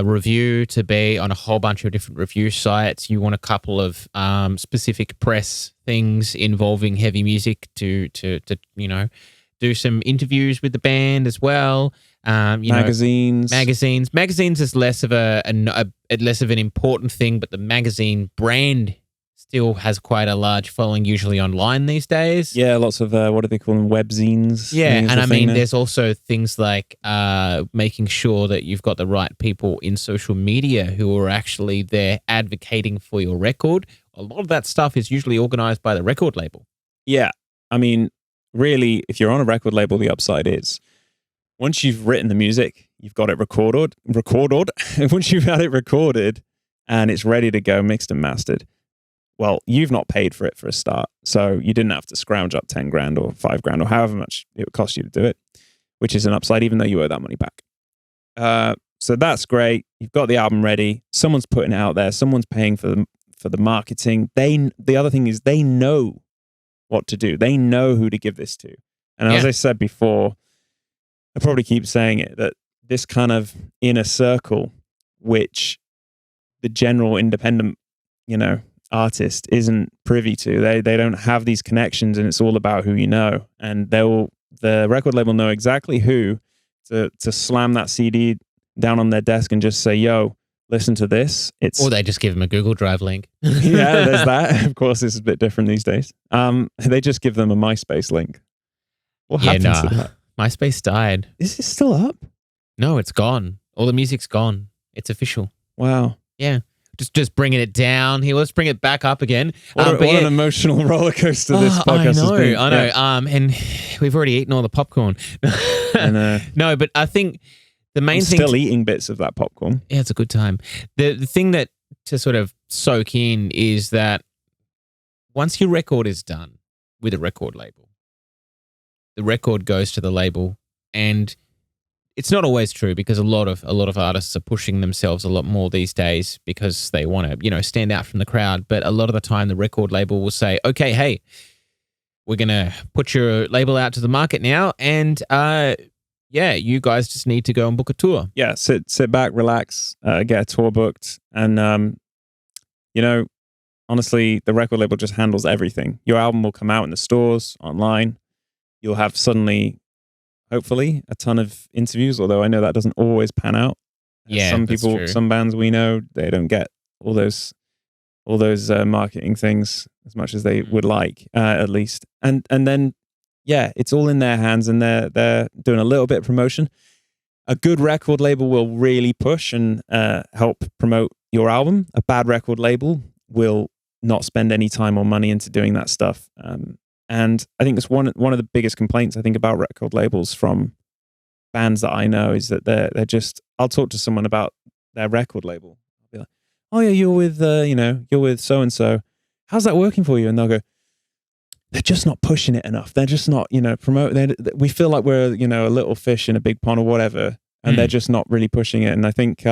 Speaker 3: review to be on a whole bunch of different review sites. You want a couple of specific press things involving heavy music to do some interviews with the band as well.
Speaker 1: Magazines.
Speaker 3: Magazines is less of less of an important thing, but the magazine brand still has quite a large following, usually online these days.
Speaker 1: Yeah, lots of what do they call them? Webzines.
Speaker 3: Yeah, and I mean,
Speaker 1: now.
Speaker 3: there's also things like making sure that you've got the right people in social media who are actually there advocating for your record. A lot of that stuff is usually organized by the record label.
Speaker 1: Yeah, I mean, really, if you're on a record label, the upside is once you've written the music, you've got it recorded. Once you've had it recorded and it's ready to go, mixed and mastered, well, you've not paid for it for a start. So you didn't have to scrounge up 10 grand or 5 grand or however much it would cost you to do it, which is an upside, even though you owe that money back. So that's great. You've got the album ready. Someone's putting it out there. Someone's paying for the marketing. The other thing is they know what to do. They know who to give this to. And as I said before, I probably keep saying it, that this kind of inner circle, which the general independent, artist isn't privy to. They don't have these connections, and it's all about who you know. And the record label know exactly who to slam that CD down on their desk and just say, "Yo, listen to this."
Speaker 3: Or they just give them a Google Drive link.
Speaker 1: Yeah, there's that. Of course, this is a bit different these days. They just give them a MySpace link. What happens to that?
Speaker 3: MySpace died.
Speaker 1: Is it still up?
Speaker 3: No, it's gone. All the music's gone. It's official.
Speaker 1: Wow.
Speaker 3: Yeah. Just bringing it down here. Let's bring it back up again.
Speaker 1: What an emotional roller coaster this podcast has been.
Speaker 3: I know. Yeah. And we've already eaten all the popcorn. No, but I think the main thing...
Speaker 1: still eating bits of that popcorn.
Speaker 3: Yeah, it's a good time. The thing that to sort of soak in is that once your record is done with a record label, the record goes to the label, and it's not always true because a lot of artists are pushing themselves a lot more these days because they want to, stand out from the crowd. But a lot of the time, the record label will say, "Okay, hey, we're gonna put your label out to the market now, and you guys just need to go and book a tour."
Speaker 1: Yeah, sit back, relax, get a tour booked, and honestly, the record label just handles everything. Your album will come out in the stores, online. You'll have suddenly, hopefully, a ton of interviews, although I know that doesn't always pan out.
Speaker 3: Yeah,
Speaker 1: some
Speaker 3: that's
Speaker 1: people,
Speaker 3: true.
Speaker 1: Some bands we know, they don't get all those marketing things as much as they would like, at least. And then, it's all in their hands, and they're doing a little bit of promotion. A good record label will really push and help promote your album. A bad record label will not spend any time or money into doing that stuff. And I think it's one of the biggest complaints I think about record labels from bands that I know is that they're just. I'll talk to someone about their record label. I'll be like, "Oh yeah, you're with so and so. How's that working for you?" And they'll go, "They're just not pushing it enough. They're just not promote. We feel like we're a little fish in a big pond or whatever, and they're just not really pushing it." And I think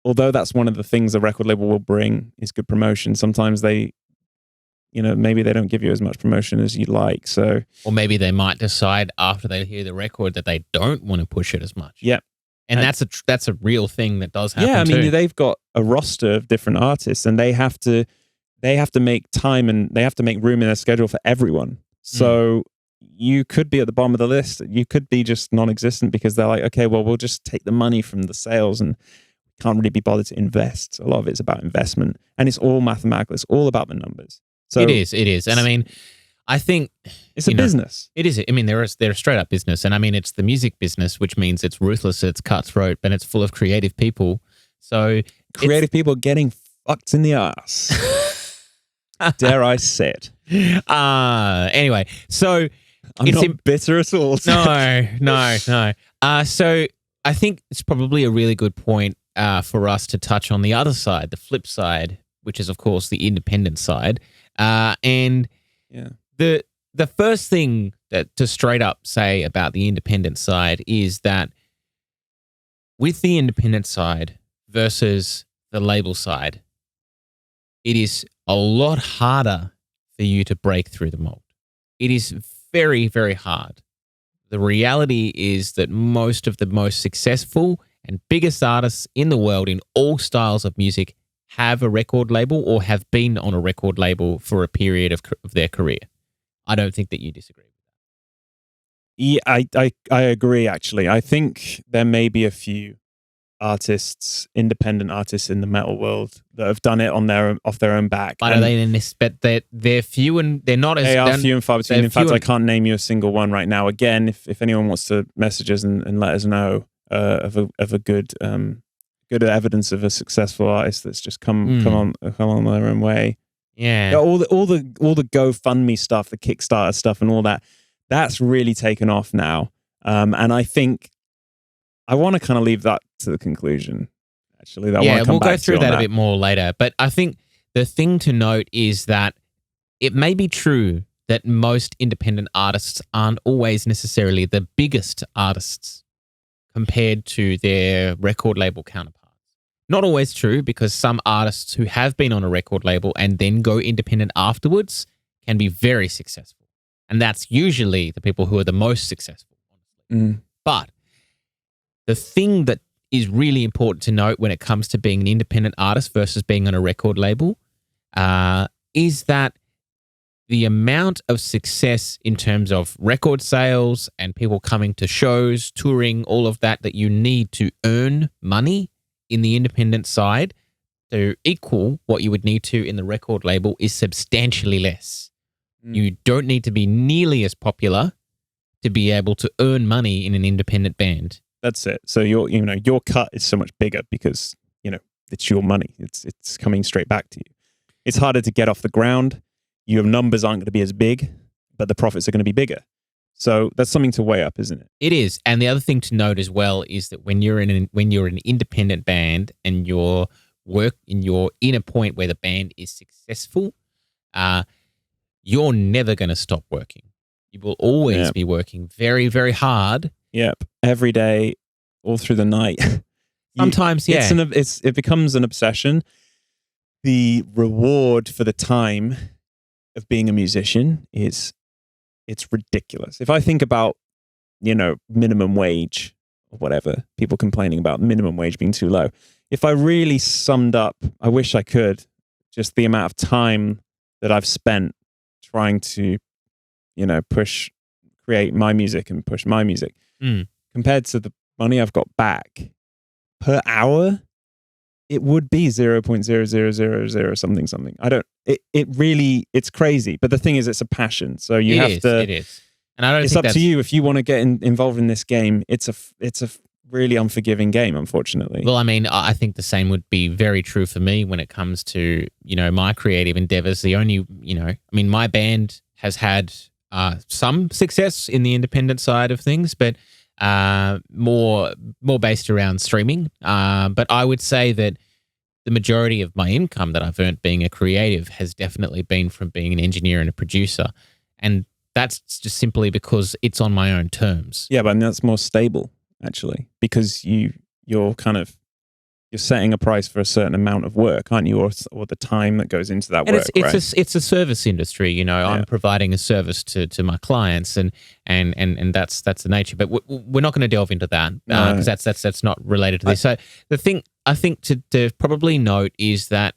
Speaker 1: although that's one of the things a record label will bring is good promotion, sometimes they. Maybe they don't give you as much promotion as you'd like. So,
Speaker 3: or maybe they might decide after they hear the record that they don't want to push it as much.
Speaker 1: Yeah,
Speaker 3: and that's a real thing that does happen.
Speaker 1: Yeah, I mean
Speaker 3: too.
Speaker 1: They've got a roster of different artists, and they have to make time and they have to make room in their schedule for everyone. So you could be at the bottom of the list. You could be just non-existent because they're like, okay, well, we'll just take the money from the sales and can't really be bothered to invest. So a lot of it's about investment, and it's all mathematical. It's all about the numbers. So
Speaker 3: it is. And I mean, I think
Speaker 1: it's a business.
Speaker 3: It is. I mean, they're a straight up business. And I mean, it's the music business, which means it's ruthless, it's cutthroat, and it's full of creative people. So
Speaker 1: creative people getting fucked in the ass. Dare I say it?
Speaker 3: Anyway, so
Speaker 1: I'm not bitter at all.
Speaker 3: No. So I think it's probably a really good point for us to touch on the other side, the flip side, which is, of course, the independent side. The first thing that to straight up say about the independent side is that with the independent side versus the label side, it is a lot harder for you to break through the mold. It is very, very hard. The reality is that most of the most successful and biggest artists in the world in all styles of music have a record label or have been on a record label for a period of their career. I don't think that you disagree with
Speaker 1: Yeah, I agree, actually. I think there may be a few independent artists in the metal world that have done it off their own back.
Speaker 3: But are they in this? But they're few and they're not as.
Speaker 1: They are few and far between. In fact,
Speaker 3: I
Speaker 1: I can't name you a single one right now. Again, if anyone wants to message us and let us know of a good evidence of a successful artist that's just come on their own way.
Speaker 3: Yeah.
Speaker 1: All the GoFundMe stuff, the Kickstarter stuff, and all that. That's really taken off now. And I think I want to kind of leave that to the conclusion, actually.
Speaker 3: We'll go through that a bit more later. But I think the thing to note is that it may be true that most independent artists aren't always necessarily the biggest artists compared to their record label counterparts. Not always true, because some artists who have been on a record label and then go independent afterwards can be very successful. And that's usually the people who are the most successful. But the thing that is really important to note when it comes to being an independent artist versus being on a record label is that the amount of success in terms of record sales and people coming to shows, touring, all of that you need to earn money in the independent side to equal what you would need to in the record label is substantially less. You don't need to be nearly as popular to be able to earn money in an independent band.
Speaker 1: That's it. So your cut is so much bigger because it's your money. It's coming straight back to you. It's harder to get off the ground. Your numbers aren't going to be as big, but the profits are going to be bigger. So that's something to weigh up, isn't it?
Speaker 3: It is. And the other thing to note as well is that when you're an independent band and you're in a point where the band is successful, you're never going to stop working. You will always be working very, very hard.
Speaker 1: Yep. Every day, all through the night.
Speaker 3: Sometimes,
Speaker 1: it becomes an obsession. The reward for the time of being a musician it's ridiculous. If I think about, minimum wage or whatever, people complaining about minimum wage being too low. If I really summed up, I wish I could, just the amount of time that I've spent trying to, create my music and push my music compared to the money I've got back per hour, it would be 0.0000 something. It's crazy. But the thing is, it's a passion. So it is. And I don't it's up to you if you want to get involved in this game. It's a really unforgiving game, unfortunately.
Speaker 3: Well, I mean, I think the same would be very true for me when it comes to, my creative endeavors. My band has had some success in the independent side of things, but more based around streaming. But I would say that the majority of my income that I've earned being a creative has definitely been from being an engineer and a producer. And that's just simply because it's on my own terms.
Speaker 1: Yeah, but that's more stable, actually, because you're setting a price for a certain amount of work, aren't you, or the time that goes into that work?
Speaker 3: It's a service industry, I'm providing a service to my clients, and that's the nature. But we're not going to delve into that because that's not related to this. So the thing I think to probably note is that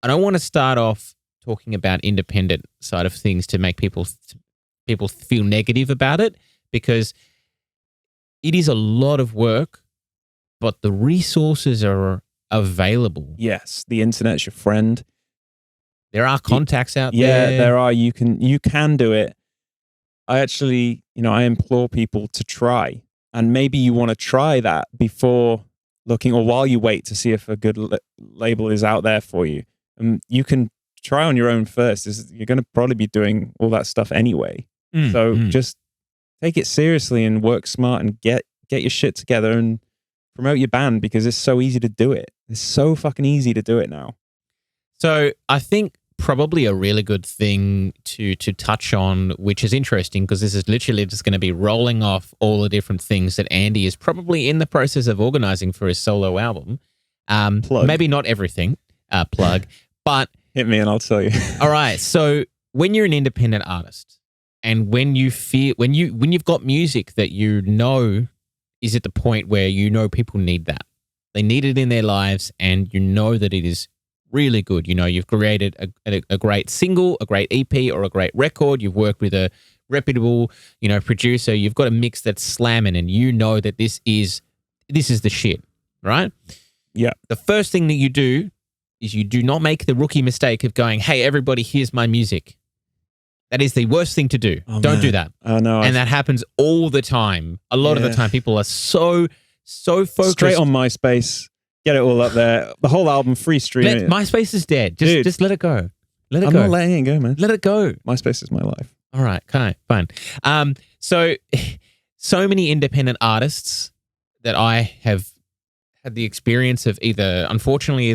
Speaker 3: I don't want to start off talking about independent side of things to make people feel negative about it, because it is a lot of work, but the resources are available.
Speaker 1: Yes, the internet's your friend.
Speaker 3: There are contacts out there.
Speaker 1: Yeah, there are. You can do it. I actually, I implore people to try. And maybe you want to try that before looking, or while you wait to see if a good label is out there for you. You can try on your own first. You're going to probably be doing all that stuff anyway. Just take it seriously and work smart and get your shit together and promote your band, because it's so easy to do it. It's so fucking easy to do it now.
Speaker 3: So I think probably a really good thing to touch on, which is interesting because this is literally just going to be rolling off all the different things that Andy is probably in the process of organizing for his solo album.
Speaker 1: Plug.
Speaker 3: Maybe not everything, plug, but...
Speaker 1: Hit me and I'll tell you.
Speaker 3: All right. So when you're an independent artist and when you've got music that is at the point where people need that. They need it in their lives, and that it is really good. You've created a great single, a great EP, or a great record. You've worked with a reputable, producer, you've got a mix that's slamming, and you know that this is the shit, right?
Speaker 1: Yeah.
Speaker 3: The first thing that you do is you do not make the rookie mistake of going, "Hey, everybody, here's my music." That is the worst thing to do. Don't do that.
Speaker 1: Oh no.
Speaker 3: And that happens all the time. A lot of the time, people are so focused.
Speaker 1: Straight on MySpace, get it all up there. The whole album, free streaming.
Speaker 3: MySpace is dead. Just let it go. Let it
Speaker 1: I'm
Speaker 3: go.
Speaker 1: not letting it go, man.
Speaker 3: Let it go.
Speaker 1: MySpace is my life.
Speaker 3: All right, fine. So many independent artists that I have had the experience of either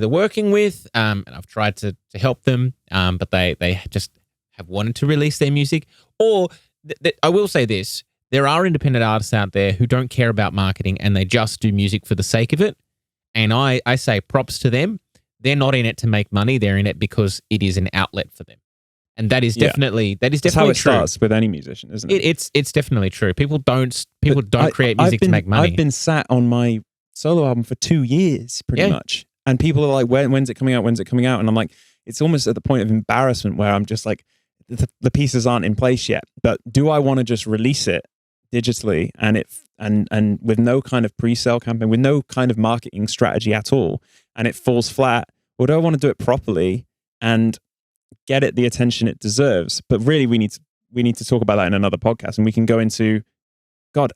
Speaker 3: working with, and I've tried to help them, but they just have wanted to release their music. Or I will say this, there are independent artists out there who don't care about marketing and they just do music for the sake of it. And I say props to them. They're not in it to make money. They're in it because it is an outlet for them. And that is definitely
Speaker 1: That's how it
Speaker 3: true.
Speaker 1: starts with any musician, isn't it?
Speaker 3: It's definitely true. People don't create music to make money.
Speaker 1: I've been sat on my solo album for 2 years, pretty much. And people are like, when's it coming out? When's it coming out? And I'm like, it's almost at the point of embarrassment where I'm just like, the pieces aren't in place yet. But do I want to just release it digitally and with no kind of pre-sale campaign, with no kind of marketing strategy at all, and it falls flat? Or do I want to do it properly and get it the attention it deserves? But really, we need to talk about that in another podcast, and we can go into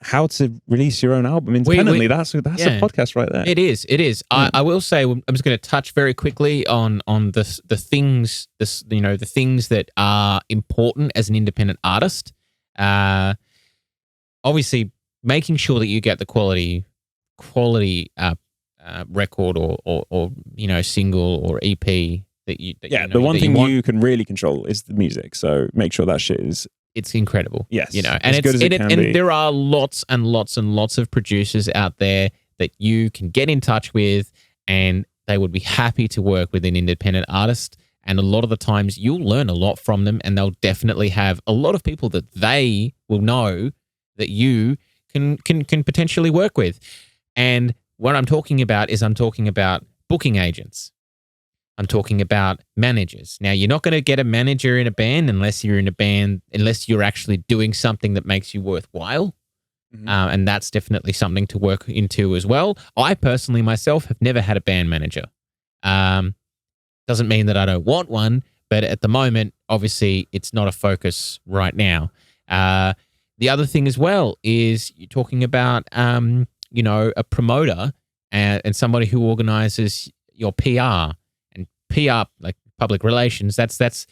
Speaker 1: how to release your own album independently. That's a podcast right there.
Speaker 3: It is. I will say, I'm just going to touch very quickly on the things, the things that are important as an independent artist. Obviously, making sure that you get the quality record or single or EP that you.
Speaker 1: The one thing you can really control is the music. So make sure that shit is.
Speaker 3: It's incredible.
Speaker 1: Yes.
Speaker 3: And there are lots and lots and lots of producers out there that you can get in touch with, and they would be happy to work with an independent artist. And a lot of the times you'll learn a lot from them, and they'll definitely have a lot of people that they will know that you can potentially work with. And what I'm talking about is booking agents. I'm talking about managers. Now, you're not going to get a manager in a band unless you're actually doing something that makes you worthwhile. Mm-hmm. And that's definitely something to work into as well. I personally myself have never had a band manager. Doesn't mean that I don't want one, but at the moment, obviously, it's not a focus right now. The other thing as well is you're talking about, a promoter and somebody who organizes your PR. PR, like public relations, there's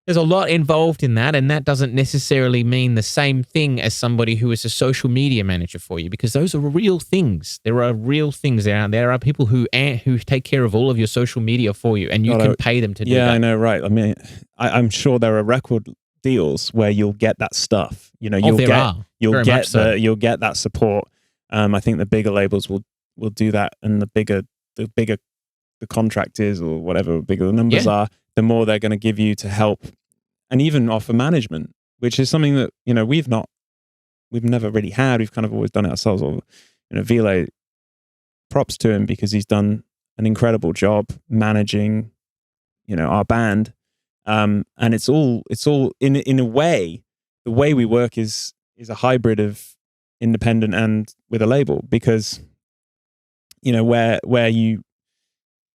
Speaker 3: a lot involved in that, and that doesn't necessarily mean the same thing as somebody who is a social media manager for you, because those are real things. There are real things there are people who take care of all of your social media for you, and you can pay them to do that.
Speaker 1: Yeah, I know, right? I mean, I'm sure there are record deals where you'll get that stuff. You'll get that support. I think the bigger labels will do that, and the bigger the contract is, or whatever bigger the numbers are, the more they're going to give you to help, and even offer management, which is something that we've never really had. We've kind of always done it ourselves. Or Vile, props to him, because he's done an incredible job managing our band, and it's all in a way. The way we work is a hybrid of independent and with a label, because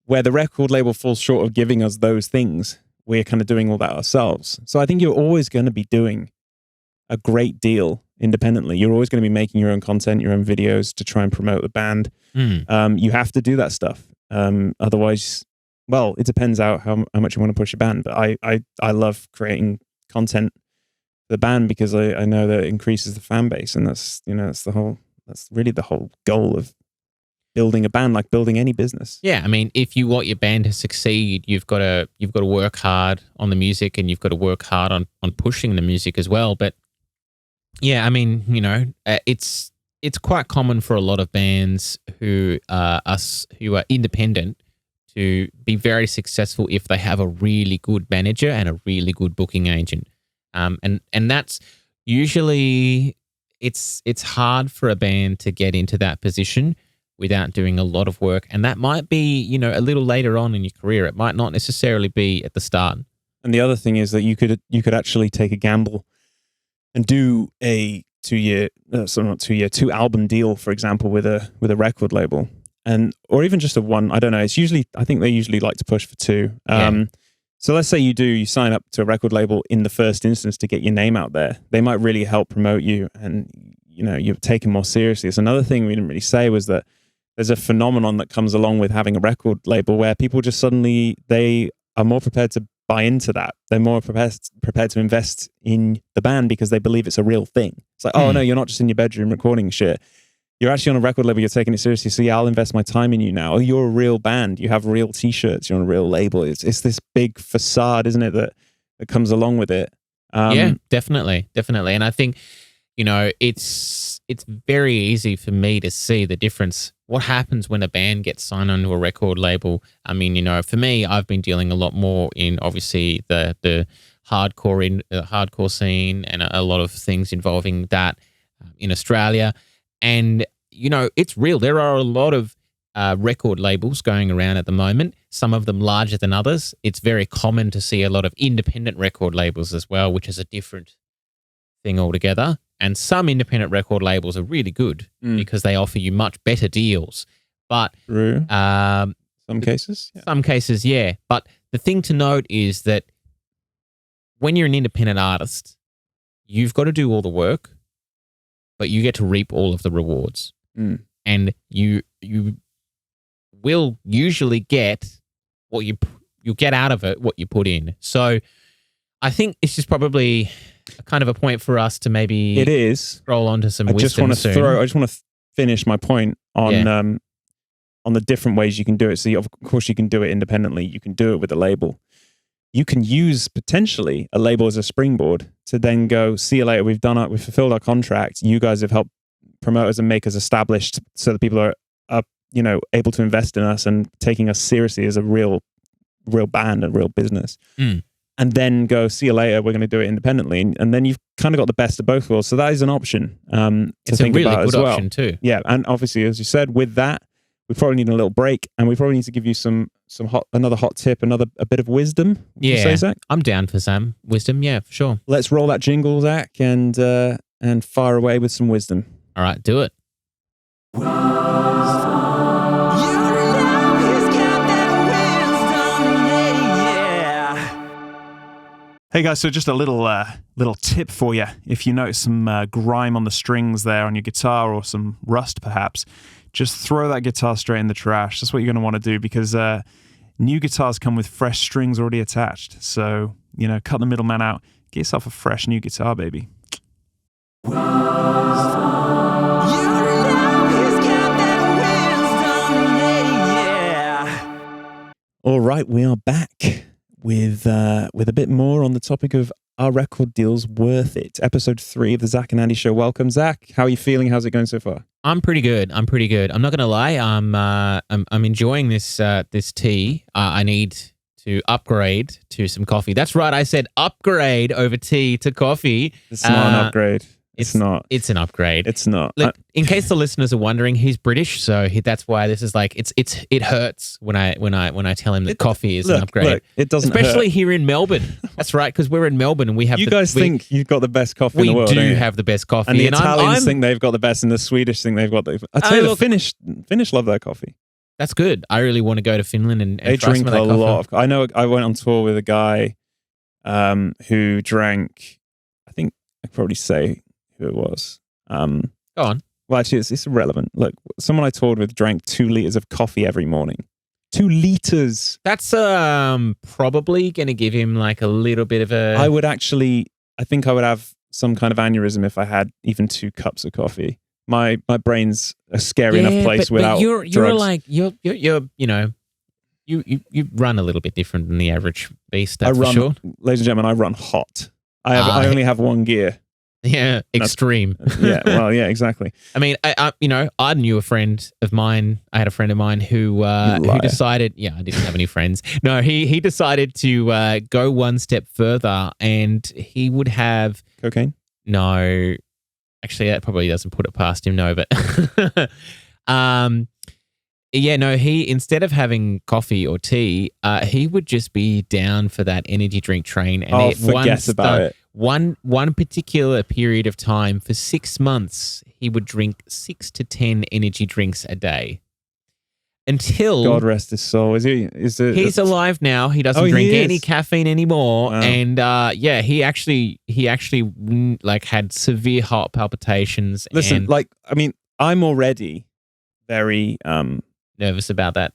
Speaker 1: where the record label falls short of giving us those things, we're kind of doing all that ourselves. So I think you're always going to be doing a great deal independently. You're always going to be making your own content, your own videos to try and promote the band. You have to do that stuff. Otherwise, well, it depends out how much you want to push your band. But I love creating content for the band, because I know that it increases the fan base, and that's really the whole goal of building a band, like building any business.
Speaker 3: Yeah, I mean, if you want your band to succeed, you've got to work hard on the music, and you've got to work hard on pushing the music as well. But yeah, I mean, it's quite common for a lot of bands who are independent to be very successful if they have a really good manager and a really good booking agent. And that's usually it's hard for a band to get into that position without doing a lot of work. And that might be, a little later on in your career. It might not necessarily be at the start.
Speaker 1: And the other thing is that you could actually take a gamble and do a 2-album deal, for example, with a record label, or even just a one. I don't know. I think they usually like to push for 2. So let's say you sign up to a record label in the first instance to get your name out there. They might really help promote you, and you're taken more seriously. It's another thing we didn't really say was that there's a phenomenon that comes along with having a record label where people just suddenly, they are more prepared to buy into that. They're more prepared to invest in the band because they believe it's a real thing. It's like, oh no, you're not just in your bedroom recording shit. You're actually on a record label, you're taking it seriously. So yeah, I'll invest my time in you now. Oh, you're a real band. You have real t-shirts. You're on a real label. It's this big facade, isn't it, that comes along with it.
Speaker 3: Yeah, definitely. And I think, it's very easy for me to see the difference. What happens when a band gets signed onto a record label? I mean, for me, I've been dealing a lot more in obviously the hardcore scene and a lot of things involving that in Australia. And, it's real. There are a lot of record labels going around at the moment, some of them larger than others. It's very common to see a lot of independent record labels as well, which is a different thing altogether. And some independent record labels are really good because they offer you much better deals. But
Speaker 1: some cases? Yeah.
Speaker 3: Some cases, yeah. But the thing to note is that when you're an independent artist, you've got to do all the work, but you get to reap all of the rewards. And you will usually get what you'll get out of it, what you put in. So I think it's just probably kind of a point for us to maybe roll on to some wisdom soon.
Speaker 1: I just want to finish my point on the different ways you can do it. So of course you can do it independently. You can do it with a label. You can use potentially a label as a springboard to then go, see you later. We've fulfilled our contract. You guys have helped promote us and make us established so that people are able to invest in us and taking us seriously as a real band and real business. And then go, see you later, we're going to do it independently. And then you've kind of got the best of both worlds. So that is an option to think about as well. It's a really good option
Speaker 3: too.
Speaker 1: Yeah, and obviously, as you said, with that, we probably need a little break, and we probably need to give you another hot tip, a bit of wisdom. Would you say, Zach?
Speaker 3: I'm down for some wisdom. Yeah, for sure.
Speaker 1: Let's roll that jingle, Zach, and fire away with some wisdom.
Speaker 3: All right, do it.
Speaker 1: Hey guys, so just a little tip for you. If you notice some grime on the strings there on your guitar or some rust perhaps, just throw that guitar straight in the trash. That's what you're going to want to do because new guitars come with fresh strings already attached. So, cut the middleman out. Get yourself a fresh new guitar, baby. All right, we are back with a bit more on the topic of are record deals worth it? Episode 3 of the Zak and Andy Show. Welcome, Zak. How are you feeling? How's it going so far?
Speaker 3: I'm pretty good. I'm not gonna lie. I'm enjoying this tea. I need to upgrade to some coffee. That's right. I said upgrade over tea to coffee.
Speaker 1: It's not an upgrade. It's not.
Speaker 3: It's an upgrade.
Speaker 1: It's not.
Speaker 3: Look, in case the listeners are wondering, he's British, so that's why this is like it hurts when I tell him that coffee is an upgrade.
Speaker 1: Look, it doesn't,
Speaker 3: especially here in Melbourne. That's right, because we're in Melbourne and we have.
Speaker 1: You guys think you've got the best coffee in the world?
Speaker 3: We do have the best coffee,
Speaker 1: and the Italians think they've got the best, and the Swedish think they've got the. I tell you, the Finnish love their coffee.
Speaker 3: That's good. I really want to go to Finland and
Speaker 1: they
Speaker 3: try
Speaker 1: drink
Speaker 3: some of that
Speaker 1: a lot. I know. I went on tour with a guy who drank. I think I could probably say who it was.
Speaker 3: Go on.
Speaker 1: Well, actually, it's irrelevant. Look, someone I toured with drank 2 liters of coffee every morning. 2 liters.
Speaker 3: That's probably going to give him like a little bit of a.
Speaker 1: I think I would have some kind of aneurysm if I had even 2 cups of coffee. My brain's a scary enough place without
Speaker 3: you're
Speaker 1: drugs.
Speaker 3: Like you're you run a little bit different than the average beast. That's for sure.
Speaker 1: Ladies and gentlemen, I run hot. I only have 1 gear.
Speaker 3: Yeah, extreme.
Speaker 1: Yeah, well, yeah, exactly.
Speaker 3: I mean, I knew a friend of mine. I had a friend of mine who decided. Yeah, I didn't have any friends. No, he decided to go one step further, and he would have
Speaker 1: cocaine.
Speaker 3: No, actually, that probably doesn't put it past him. No, but yeah, no. He instead of having coffee or tea, he would just be down for that energy drink train. And
Speaker 1: forget about it.
Speaker 3: one particular period of time for 6 months, he would drink 6 to 10 energy drinks a day. Until
Speaker 1: God rest his soul.
Speaker 3: He's alive now. He doesn't drink any caffeine anymore.
Speaker 1: Wow.
Speaker 3: And he actually like had severe heart palpitations.
Speaker 1: Listen,
Speaker 3: and
Speaker 1: I'm already very
Speaker 3: nervous about that.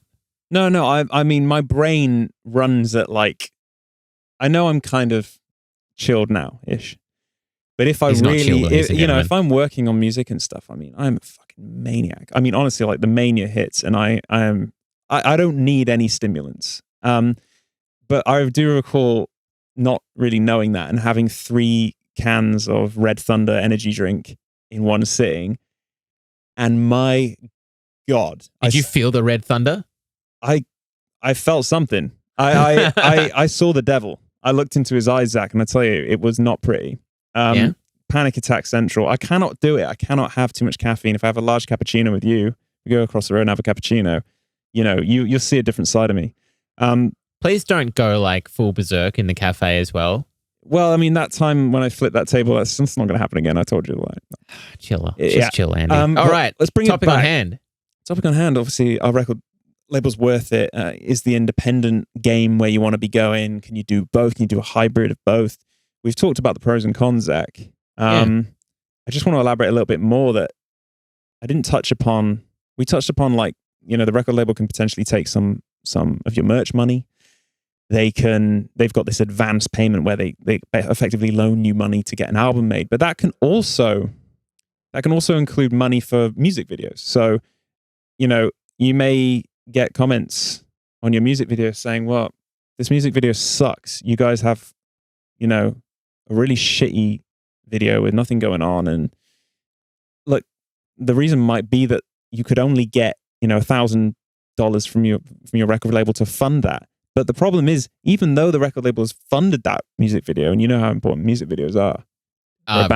Speaker 1: No, I mean my brain runs at like, I know I'm kind of chilled now-ish. But if
Speaker 3: He's not chilled,
Speaker 1: if I'm working on music and stuff, I mean, I'm a fucking maniac. I mean, honestly, like the mania hits, and I don't need any stimulants. But I do recall not really knowing that and having 3 cans of Red Thunder energy drink in one sitting. And my God,
Speaker 3: did you feel the Red Thunder?
Speaker 1: I felt something. I saw the devil. I looked into his eyes, Zach, and I tell you, it was not pretty. Panic attack central. I cannot do it. I cannot have too much caffeine. If I have a large cappuccino with you, we go across the road and have a cappuccino, you'll see a different side of me.
Speaker 3: Please don't go like full berserk in the cafe as well.
Speaker 1: Well, I mean, that time when I flipped that table, that's not going to happen again. I told you.
Speaker 3: Chiller. Just chill, Andy. All right.
Speaker 1: Let's bring
Speaker 3: Topic
Speaker 1: it back.
Speaker 3: on hand.
Speaker 1: Topic on hand. Obviously, our record label's worth it. Is the independent game where you want to be going? Can you do both? Can you do a hybrid of both? We've talked about the pros and cons, Zach. I just want to elaborate a little bit more that I didn't touch upon. We touched upon the record label can potentially take some of your merch money. They've got this advance payment where they effectively loan you money to get an album made, but that can also include money for music videos. So, you may get comments on your music video saying, well, this music video sucks. You guys have, a really shitty video with nothing going on. And look, the reason might be that you could only get, $1,000 from your record label to fund that. But the problem is, even though the record label has funded that music video, and you know how important music videos are,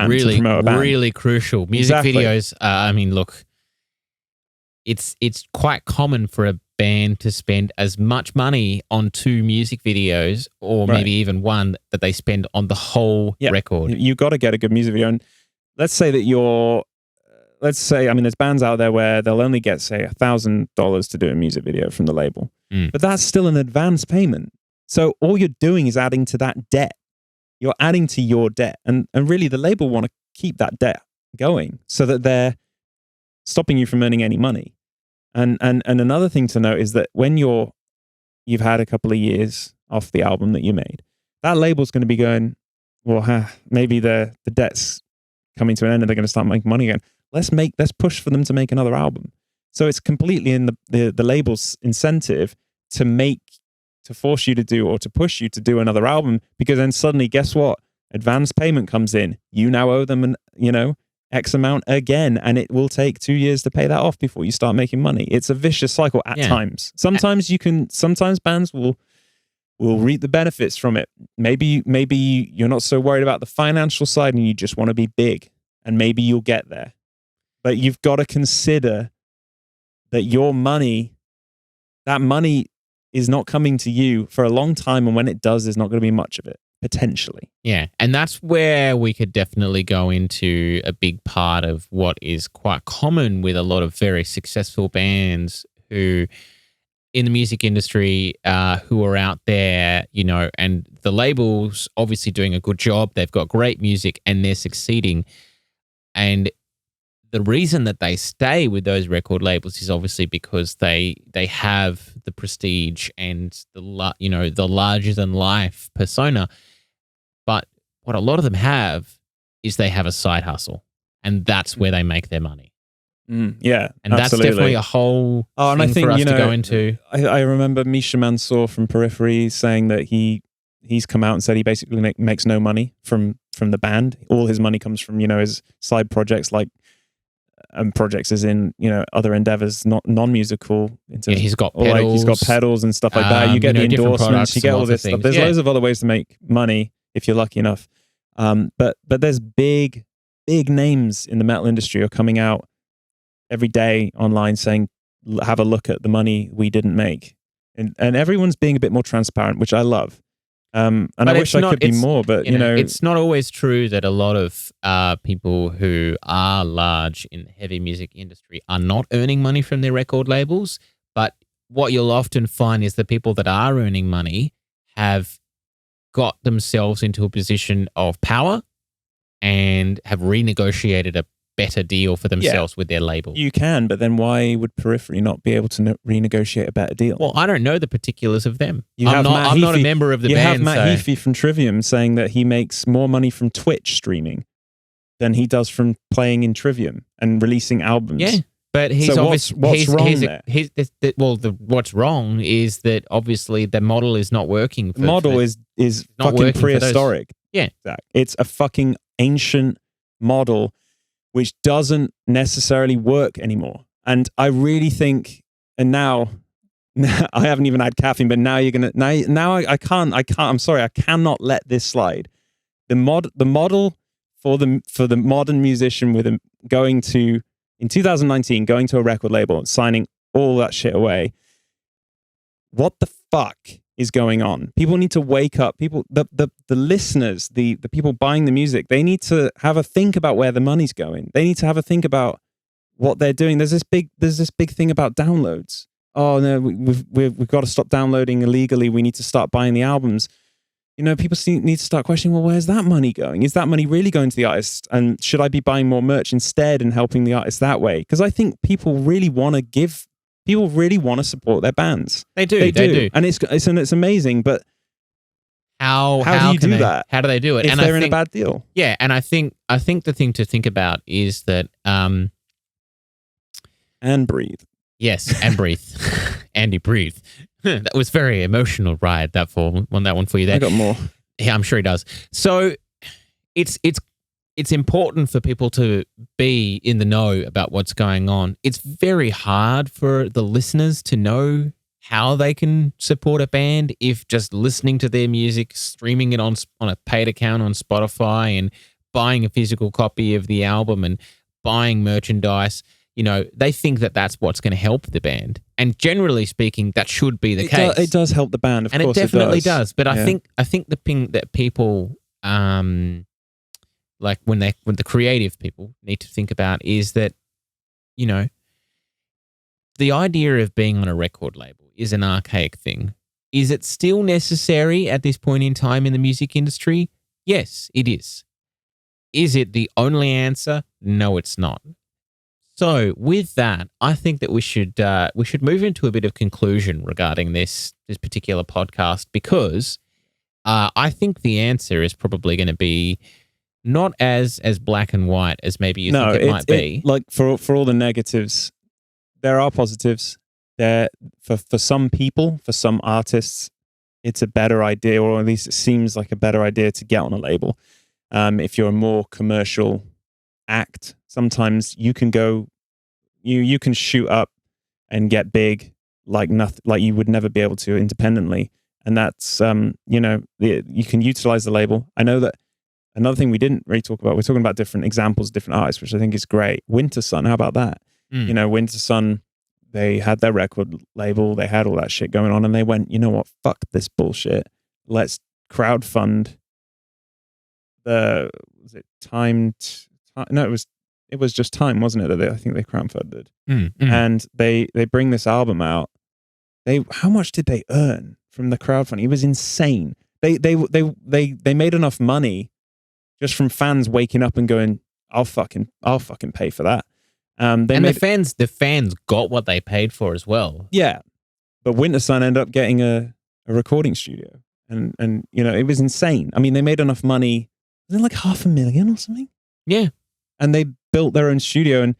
Speaker 3: really crucial. Music videos, look, it's quite common for a band to spend as much money on 2 music videos, or maybe even one, that they spend on the whole record.
Speaker 1: You got to get a good music video. And let's say that there's bands out there where they'll only get, say, $1,000 to do a music video from the label. But that's still an advance payment. So all you're doing is adding to that debt. You're adding to your debt. And really the label want to keep that debt going so that they're stopping you from earning any money. And another thing to note is that when you've had a couple of years off the album that you made, that label's going to be going, well, maybe the debt's coming to an end and they're going to start making money again. Let's push for them to make another album. So it's completely in the label's incentive to force you to do, or to push you to do another album, because then suddenly, guess what? Advance payment comes in. You now owe them X amount again, and it will take 2 years to pay that off before you start making money. It's a vicious cycle at times. Sometimes bands will reap the benefits from it. Maybe you're not so worried about the financial side and you just want to be big, and maybe you'll get there. But you've got to consider that that money is not coming to you for a long time, and when it does, there's not going to be much of it, potentially.
Speaker 3: Yeah, and that's where we could definitely go into a big part of what is quite common with a lot of very successful bands who, in the music industry, who are out there, and the label's obviously doing a good job. They've got great music and they're succeeding. And the reason that they stay with those record labels is obviously because they have the prestige and the larger than life persona. But what a lot of them have is they have a side hustle, and that's where they make their money.
Speaker 1: Yeah,
Speaker 3: and
Speaker 1: absolutely.
Speaker 3: That's definitely a whole thing
Speaker 1: and I think,
Speaker 3: for us to go into.
Speaker 1: I remember Misha Mansour from Periphery saying that he's come out and said he basically makes no money from the band. All his money comes from his side projects, projects as in other endeavors, not non-musical.
Speaker 3: He's got pedals.
Speaker 1: He's got pedals and stuff like that. You get the endorsements, you get all this stuff. There's loads of other ways to make money if you're lucky enough. But there's big names in the metal industry are coming out every day online saying, have a look at the money we didn't make. And everyone's being a bit more transparent, which I love. And
Speaker 3: But
Speaker 1: I wish I could be more, but you know,
Speaker 3: it's not always true that a lot of people who are large in the heavy music industry are not earning money from their record labels. But what you'll often find is the people that are earning money have got themselves into a position of power and have renegotiated a better deal for themselves with their label.
Speaker 1: You can, but then why would Periphery not be able to renegotiate a better deal?
Speaker 3: Well, I don't know the particulars of them.
Speaker 1: I'm
Speaker 3: not a member of the band.
Speaker 1: You have Matt Heafy from Trivium saying that he makes more money from Twitch streaming than he does from playing in Trivium and releasing albums.
Speaker 3: Yeah, but he's
Speaker 1: so
Speaker 3: obviously
Speaker 1: what's wrong there?
Speaker 3: What's wrong is that obviously the model is not working.
Speaker 1: The model is
Speaker 3: not
Speaker 1: fucking prehistoric.
Speaker 3: Yeah,
Speaker 1: Zach. It's a fucking ancient model which doesn't necessarily work anymore. And I really think, and now I haven't even had caffeine, but now you're gonna now I can't. I'm sorry, I cannot let this slide. The model for the modern musician in 2019 going to a record label and signing all that shit away. What the fuck is going on? People need to wake up. People, the listeners, the people buying the music, they need to have a think about where the money's going. They need to have a think about what they're doing. There's this big thing about downloads. Oh no, we've got to stop downloading illegally. We need to start buying the albums. You know, people need to start questioning, well, where's that money going? Is that money really going to the artist? And should I be buying more merch instead and helping the artist that way? Because I think people really want to support their bands.
Speaker 3: They do.
Speaker 1: And it's amazing, but
Speaker 3: how
Speaker 1: do you do that?
Speaker 3: How do they do it?
Speaker 1: If they're in a bad deal.
Speaker 3: Yeah, and I think the thing to think about is that
Speaker 1: and breathe.
Speaker 3: Yes, and breathe. Andy, breathe. That was very emotional ride, that one for you there.
Speaker 1: I got more.
Speaker 3: Yeah, I'm sure he does. So it's important for people to be in the know about what's going on. It's very hard for the listeners to know how they can support a band if just listening to their music, streaming it on a paid account on Spotify and buying a physical copy of the album and buying merchandise, you know, they think that that's what's going to help the band. And generally speaking, that should be the case.
Speaker 1: It does help the band, of course.
Speaker 3: And it definitely does. But
Speaker 1: yeah.
Speaker 3: I think the thing that people like when the creative people need to think about is that, you know, the idea of being on a record label is an archaic thing. Is it still necessary at this point in time in the music industry? Yes, it is. Is it the only answer? No, it's not. So with that, I think that we should move into a bit of conclusion regarding this particular podcast, because I think the answer is probably going to be not as black and white as maybe you think it might be.
Speaker 1: Like for all the negatives, there are positives. There for some people, for some artists, it's a better idea, or at least it seems like a better idea to get on a label. If you're a more commercial act, sometimes you can go, you can shoot up and get big like nothing, like you would never be able to independently. And that's you know, you can utilize the label. I know that another thing we didn't really talk about, we're talking about different examples, different artists, which I think is great. Winter Sun, how about that? You know, Winter Sun, they had their record label, they had all that shit going on, and they went, you know what, fuck this bullshit. Let's crowdfund it was just Time, wasn't it? That I think they crowdfunded. And they bring this album out. How much did they earn from the crowdfunding? It was insane. They made enough money just from fans waking up and going, I'll fucking pay for that.
Speaker 3: The fans got what they paid for as well.
Speaker 1: Yeah, but Winter Sun ended up getting a recording studio, and you know, it was insane. I mean, they made enough money. Was it like $500,000 or something?
Speaker 3: Yeah,
Speaker 1: and they built their own studio. And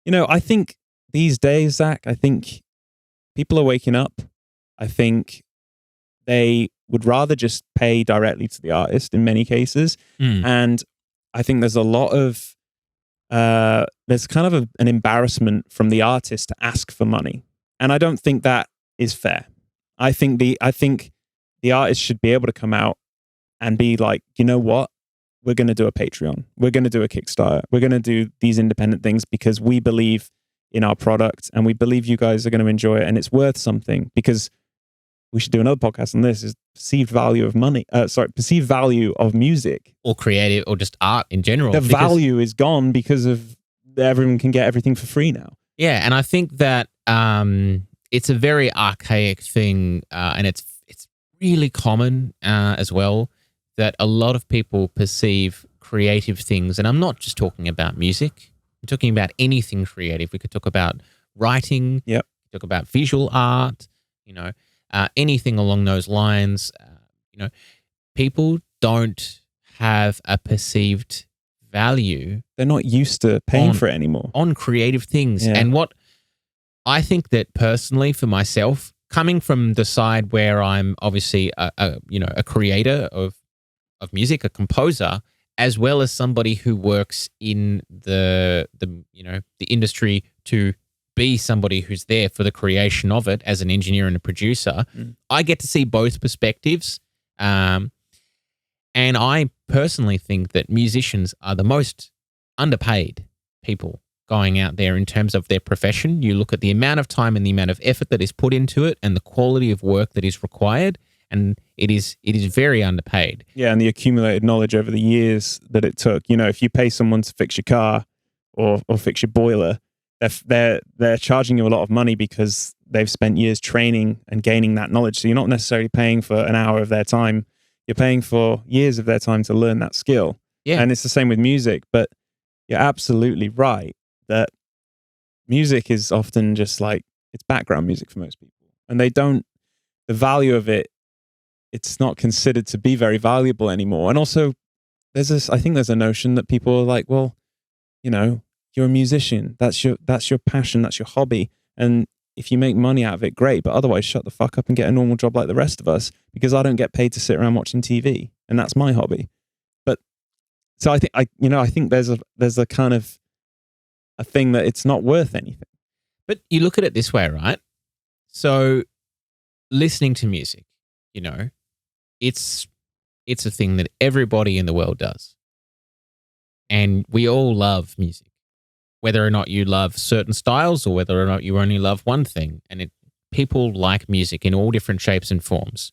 Speaker 1: you know, I think these days, Zach, I think people are waking up. I think they would rather just pay directly to the artist in many cases, and I think there's a lot of there's kind of an embarrassment from the artist to ask for money, and I don't think that is fair. I think the artist should be able to come out and be like, you know what, we're going to do a Patreon, we're going to do a Kickstarter, we're going to do these independent things because we believe in our product and we believe you guys are going to enjoy it and it's worth something. Because we should do another podcast on this, is perceived value of money. Perceived value of music.
Speaker 3: Or creative, or just art in general.
Speaker 1: The value is gone because of everyone can get everything for free now.
Speaker 3: Yeah, and I think that it's a very archaic thing, and it's really common as well, that a lot of people perceive creative things, and I'm not just talking about music. I'm talking about anything creative. We could talk about writing.
Speaker 1: Yep.
Speaker 3: Talk about visual art. Anything along those lines. People don't have a perceived value.
Speaker 1: They're not used to paying for it anymore
Speaker 3: on creative things.
Speaker 1: Yeah.
Speaker 3: And what I think that personally for myself, coming from the side where I'm obviously a creator of music, a composer, as well as somebody who works in the industry to be somebody who's there for the creation of it as an engineer and a producer, I get to see both perspectives. And I personally think that musicians are the most underpaid people going out there in terms of their profession. You look at the amount of time and the amount of effort that is put into it and the quality of work that is required, and it is very underpaid.
Speaker 1: Yeah, and the accumulated knowledge over the years that it took. If you pay someone to fix your car or fix your boiler, they're charging you a lot of money because they've spent years training and gaining that knowledge. So you're not necessarily paying for an hour of their time. You're paying for years of their time to learn that skill.
Speaker 3: Yeah.
Speaker 1: And it's the same with music, but you're absolutely right that music is often just like, it's background music for most people. And the value of it, it's not considered to be very valuable anymore. And also I think there's a notion that people are like, well, you're a musician. That's your passion. That's your hobby. And if you make money out of it, great. But otherwise, shut the fuck up and get a normal job like the rest of us, because I don't get paid to sit around watching TV, and that's my hobby. But so I think there's a kind of a thing that it's not worth anything.
Speaker 3: But you look at it this way, right? So listening to music, it's a thing that everybody in the world does. And we all love music, whether or not you love certain styles or whether or not you only love one thing. And people like music in all different shapes and forms.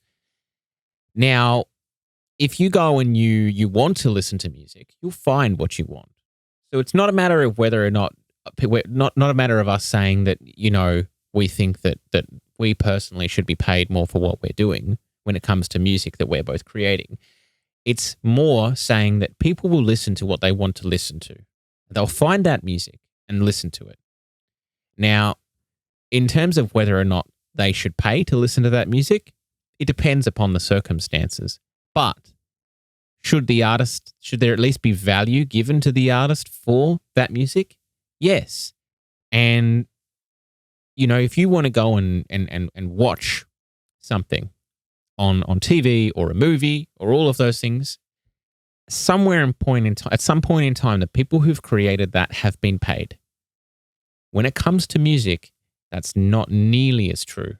Speaker 3: Now, if you go and you want to listen to music, you'll find what you want. So it's not a matter of whether or not a matter of us saying that, we think that we personally should be paid more for what we're doing when it comes to music that we're both creating. It's more saying that people will listen to what they want to listen to. They'll find that music and listen to it. Now, in terms of whether or not they should pay to listen to that music, it depends upon the circumstances. But should there at least be value given to the artist for that music? Yes. And, if you want to go and watch something on TV or a movie or all of those things, at some point in time, the people who've created that have been paid. When it comes to music, that's not nearly as true.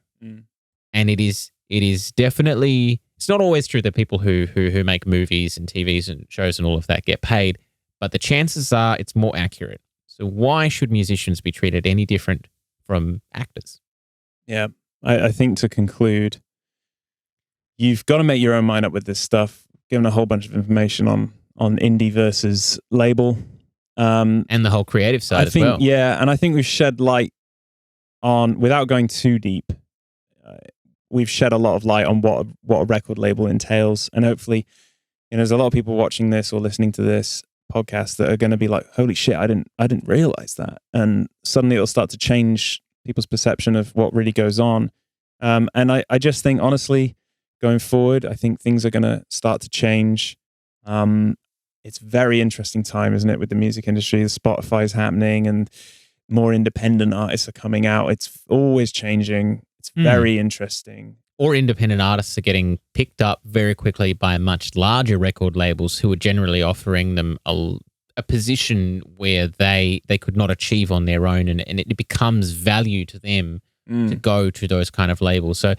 Speaker 3: And it is definitely, it's not always true that people who make movies and TVs and shows and all of that get paid, but the chances are it's more accurate. So why should musicians be treated any different from actors?
Speaker 1: Yeah, I think to conclude, you've got to make your own mind up with this stuff. Given a whole bunch of information on indie versus label.
Speaker 3: And the whole creative side as well.
Speaker 1: Yeah, and I think we've shed light on, without going too deep, we've shed a lot of light on what a record label entails. And hopefully, there's a lot of people watching this or listening to this podcast that are going to be like, holy shit, I didn't realize that. And suddenly it'll start to change people's perception of what really goes on. And I just think, honestly, going forward, I think things are going to start to change. It's very interesting time, isn't it, with the music industry? The Spotify's happening and more independent artists are coming out. It's always changing. It's very interesting.
Speaker 3: Or independent artists are getting picked up very quickly by much larger record labels who are generally offering them a position where they could not achieve on their own, and it becomes value to them to go to those kind of labels. So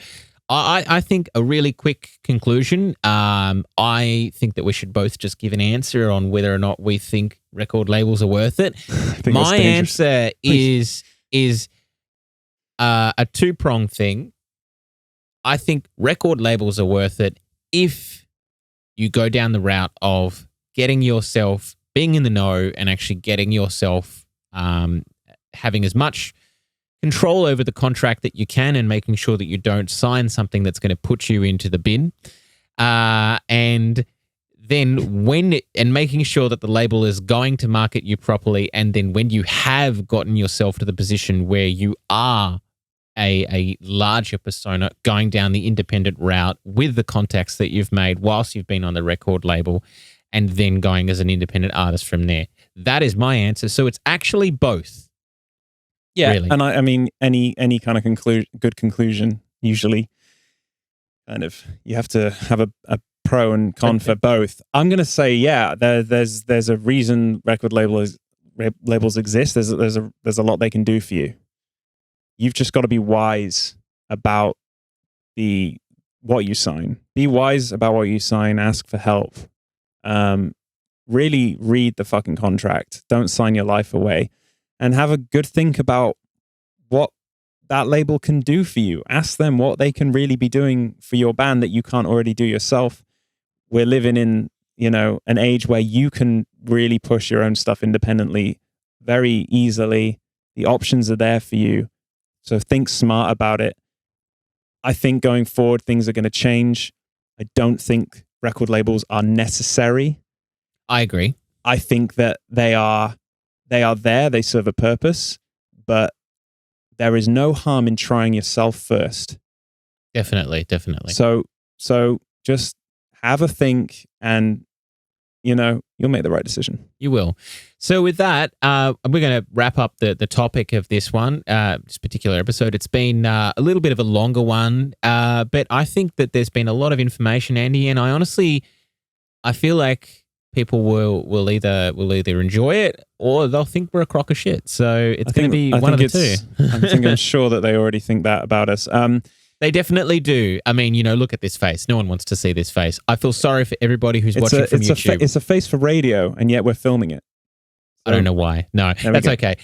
Speaker 3: I think a really quick conclusion, I think that we should both just give an answer on whether or not we think record labels are worth it. My answer is a two-pronged thing. I think record labels are worth it if you go down the route of getting yourself, being in the know and actually getting yourself having as much control over the contract that you can and making sure that you don't sign something that's going to put you into the bin. And then making sure that the label is going to market you properly. And then when you have gotten yourself to the position where you are a larger persona, going down the independent route with the contacts that you've made whilst you've been on the record label, and then going as an independent artist from there. That is my answer. So it's actually both.
Speaker 1: Yeah,
Speaker 3: really.
Speaker 1: And I mean, any kind of good conclusion, usually kind of, you have to have a pro and con for both. I'm going to say, yeah, there's a reason record labels exist. There's a lot they can do for you. You've just got to be wise about what you sign. Be wise about what you sign. Ask for help. Really read the fucking contract. Don't sign your life away, and have a good think about what that label can do for you. Ask them what they can really be doing for your band that you can't already do yourself. We're living in, an age where you can really push your own stuff independently very easily. The options are there for you. So think smart about it. I think going forward, things are going to change. I don't think record labels are necessary.
Speaker 3: I agree.
Speaker 1: I think that they are there. They serve a purpose, but there is no harm in trying yourself first.
Speaker 3: Definitely.
Speaker 1: So just have a think, and you'll make the right decision.
Speaker 3: You will. So with that, we're going to wrap up the topic of this one, this particular episode. It's been a little bit of a longer one, but I think that there's been a lot of information, Andy, and I feel like people will either enjoy it or they'll think we're a crock of shit. So it's going to be one of the two.
Speaker 1: I'm sure that they already think that about us.
Speaker 3: They definitely do. I mean, look at this face. No one wants to see this face. I feel sorry for everybody who's watching from YouTube.
Speaker 1: It's a face for radio, and yet we're filming it.
Speaker 3: I don't know why. No, that's okay.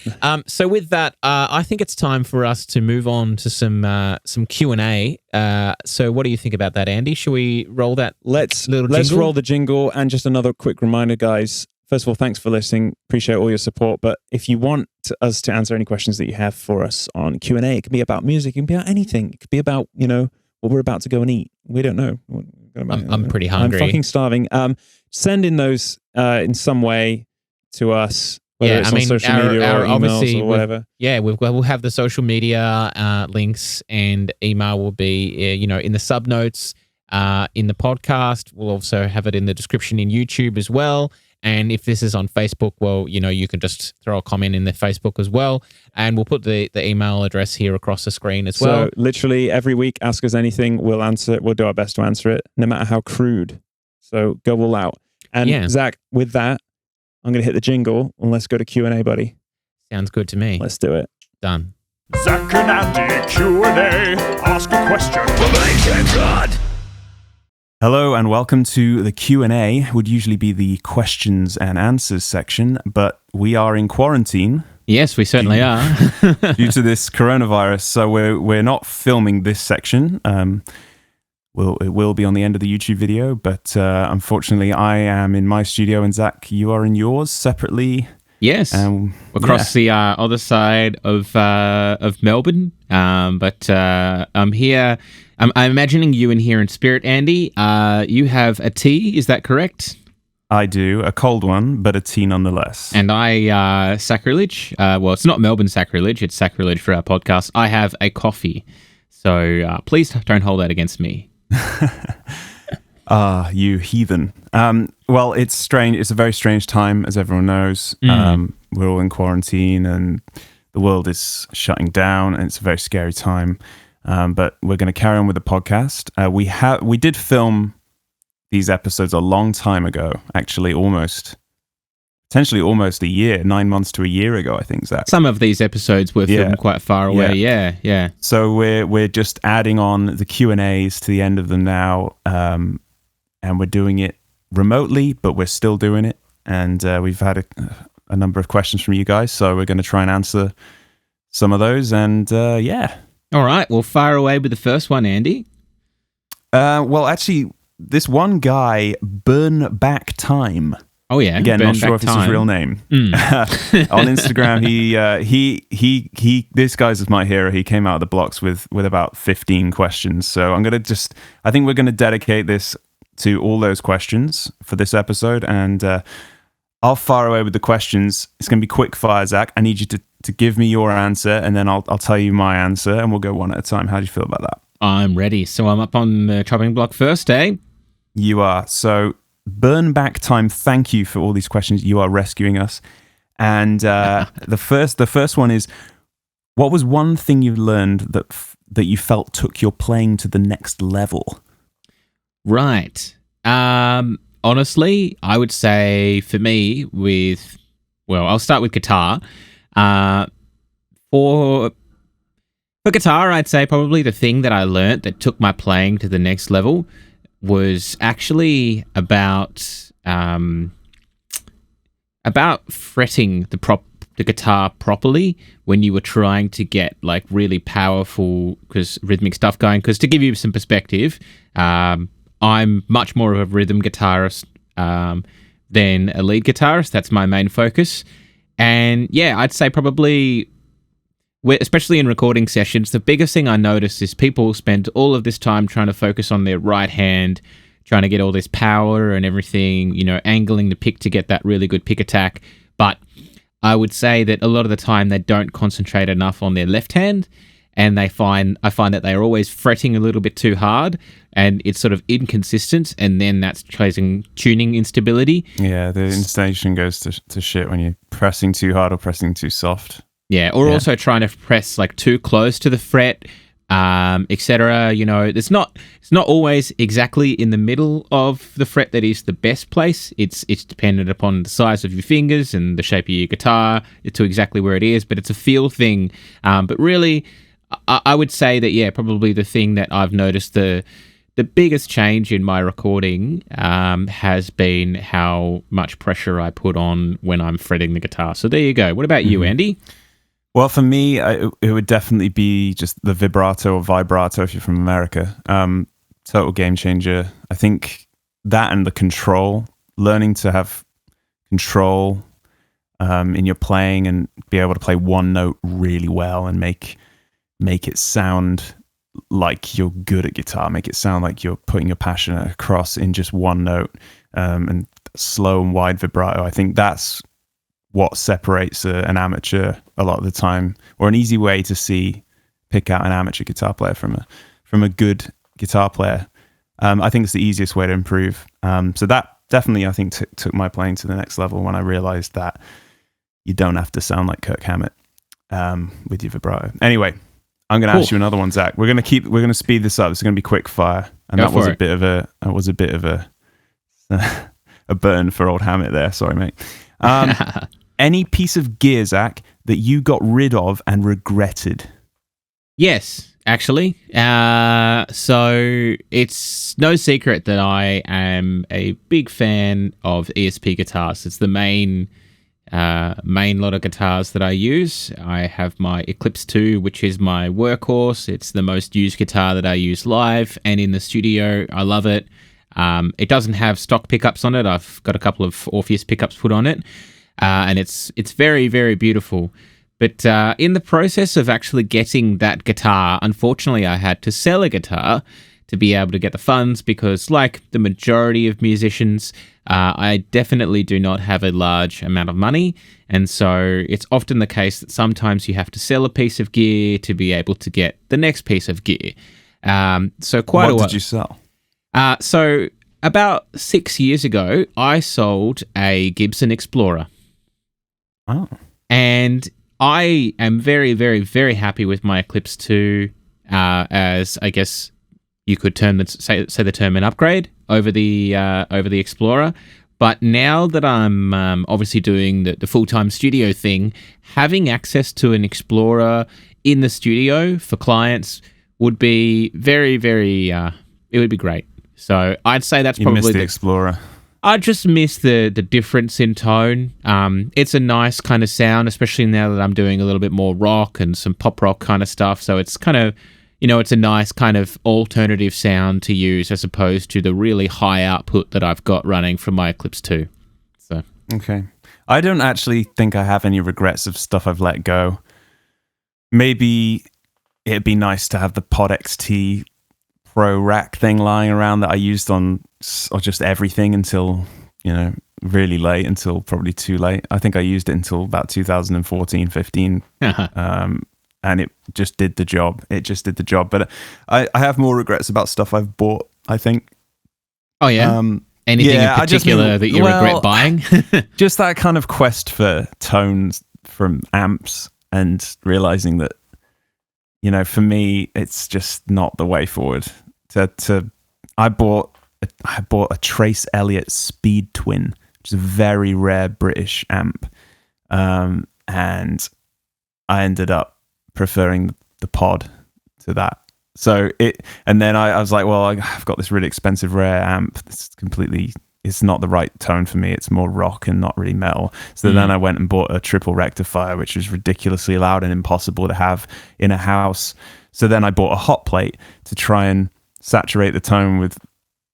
Speaker 3: So with that, I think it's time for us to move on to some Q&A. So what do you think about that, Andy? Should we roll that
Speaker 1: Let's
Speaker 3: jingle?
Speaker 1: roll the jingle. And just another quick reminder, guys. First of all, thanks for listening. Appreciate all your support. But if you want us to answer any questions that you have for us on Q&A, it can be about music. It can be about anything. It could be about, what we're about to go and eat. We don't know.
Speaker 3: I'm pretty hungry.
Speaker 1: I'm fucking starving. Send in those in some way to us, whether it's on social media or emails or whatever.
Speaker 3: We'll have the social media links, and email will be, in the sub notes in the podcast. We'll also have it in the description in YouTube as well. And if this is on Facebook, well, you can just throw a comment in the Facebook as well. And we'll put the email address here across the screen as well.
Speaker 1: So literally every week, ask us anything. We'll answer it. We'll do our best to answer it, no matter how crude. So go all out. And Zach, with that, I'm going to hit the jingle and let's go to Q&A, buddy.
Speaker 3: Sounds good to me.
Speaker 1: Let's do it.
Speaker 3: Done.
Speaker 2: Zak and Andy Q&A. Ask a question.
Speaker 1: Hello and welcome to the Q&A. Would usually be the questions and answers section, but we are in quarantine.
Speaker 3: Yes, we certainly are.
Speaker 1: due to this coronavirus, so we're not filming this section. It will be on the end of the YouTube video, but unfortunately, I am in my studio and Zach, you are in yours separately.
Speaker 3: Yes, across the other side of Melbourne. But I'm here. I'm imagining you in here in spirit, Andy. You have a tea, is that correct?
Speaker 1: I do, a cold one, but a tea nonetheless.
Speaker 3: And I, sacrilege. Well, it's not Melbourne sacrilege; it's sacrilege for our podcast. I have a coffee, so please don't hold that against me.
Speaker 1: You heathen. Well, it's strange. It's a very strange time, as everyone knows. We're all in quarantine and the world is shutting down, and it's a very scary time. But we're going to carry on with the podcast. We did film these episodes a long time ago, actually, potentially almost a year, 9 months to a year ago, I think, Zach.
Speaker 3: Some of these episodes were filmed quite far away. Yeah.
Speaker 1: So we're just adding on the Q&As to the end of them now, and we're doing it remotely, but we're still doing it. And we've had a number of questions from you guys, so we're going to try and answer some of those. And
Speaker 3: All right, well, fire away with the first one, Andy.
Speaker 1: Well, actually, this one guy, Burn Back Time.
Speaker 3: Oh yeah,
Speaker 1: Again,
Speaker 3: Burn
Speaker 1: not sure
Speaker 3: Back
Speaker 1: if it's his
Speaker 3: Time.
Speaker 1: real name. On Instagram, he this guy's my hero. He came out of the blocks with about 15 questions. So I think we're gonna dedicate this to all those questions for this episode, and I'll fire away with the questions. It's gonna be quick fire, Zach. I need you to give me your answer, and then I'll tell you my answer, and we'll go one at a time. How do you feel about that?
Speaker 3: I'm ready. So I'm up on the chopping block first, eh?
Speaker 1: You are. So Burn Back Time, thank you for all these questions. You are rescuing us. And the first one is, what was one thing you learned that you felt took your playing to the next level?
Speaker 3: Right. Honestly, I would say for me I'll start with guitar. For guitar, I'd say probably the thing that I learnt that took my playing to the next level was actually about fretting the guitar properly when you were trying to get like really powerful rhythmic stuff going. Because to give you some perspective, I'm much more of a rhythm guitarist than a lead guitarist. That's my main focus. And yeah, I'd say probably, especially in recording sessions, the biggest thing I notice is people spend all of this time trying to focus on their right hand, trying to get all this power and everything, angling the pick to get that really good pick attack. But I would say that a lot of the time they don't concentrate enough on their left hand, and I find that they're always fretting a little bit too hard, and it's sort of inconsistent, and then that's causing tuning instability.
Speaker 1: Yeah, the intonation goes to shit when you're pressing too hard or pressing too soft.
Speaker 3: Yeah, or also trying to press like too close to the fret, etc. It's not always exactly in the middle of the fret that is the best place. It's dependent upon the size of your fingers and the shape of your guitar to exactly where it is, but it's a feel thing. But really, I would say that probably the thing that I've noticed the biggest change in my recording has been how much pressure I put on when I'm fretting the guitar. So there you go. What about you, Andy?
Speaker 1: Well, for me, it would definitely be just the vibrato or vibrato if you're from America. Total game changer. I think that and the control, learning to have control in your playing and be able to play one note really well and make it sound like you're good at guitar, make it sound like you're putting your passion across in just one note, and slow and wide vibrato. I think that's what separates an amateur a lot of the time, or an easy way to pick out an amateur guitar player from a good guitar player. I think it's the easiest way to improve. So that definitely, I think, took my playing to the next level when I realized that you don't have to sound like Kirk Hammett with your vibrato. Anyway, I'm going to ask you another one, Zach. We're going to speed this up. It's going to be quick fire, and that was a bit of a burn for old Hammett there. Sorry, mate. Any piece of gear, Zach, that you got rid of and regretted?
Speaker 3: Yes, actually. So it's no secret that I am a big fan of ESP guitars. It's the main lot of guitars that I use. I have my Eclipse 2, which is my workhorse. It's the most used guitar that I use live and in the studio. I love it. It doesn't have stock pickups on it. I've got a couple of Orpheus pickups put on it. And it's very, very beautiful. But in the process of actually getting that guitar, unfortunately, I had to sell a guitar to be able to get the funds because, like the majority of musicians, I definitely do not have a large amount of money. And so it's often the case that sometimes you have to sell a piece of gear to be able to get the next piece of gear. So quite a while.
Speaker 1: What did you sell?
Speaker 3: So about 6 years ago, I sold a Gibson Explorer.
Speaker 1: Oh.
Speaker 3: And I am very, very, very happy with my Eclipse 2, as I guess you could say the term an upgrade over the Explorer. But now that I'm obviously doing the full-time studio thing, having access to an Explorer in the studio for clients would be very, very, it would be great. So I'd say that's probably
Speaker 1: the Explorer.
Speaker 3: I just miss the difference in tone. It's a nice kind of sound, especially now that I'm doing a little bit more rock and some pop rock kind of stuff. So it's kind of it's a nice kind of alternative sound to use as opposed to the really high output that I've got running from my Eclipse 2. So
Speaker 1: okay. I don't actually think I have any regrets of stuff I've let go. Maybe it'd be nice to have the Pod XT Pro rack thing lying around that I used on just everything until, really late, until probably too late. I think I used it until about 2014, 15. And it just did the job. But I have more regrets about stuff I've bought, I think.
Speaker 3: Oh, yeah? Anything in particular that you regret buying?
Speaker 1: Just that kind of quest for tones from amps and realizing that, for me, it's just not the way forward. I bought a Trace Elliott Speed Twin, which is a very rare British amp, and I ended up preferring the Pod to that. So and then I was like, well, I've got this really expensive rare amp. It's not the right tone for me. It's more rock and not really metal. So then I went and bought a triple rectifier, which was ridiculously loud and impossible to have in a house. So then I bought a hot plate to try and saturate the tone with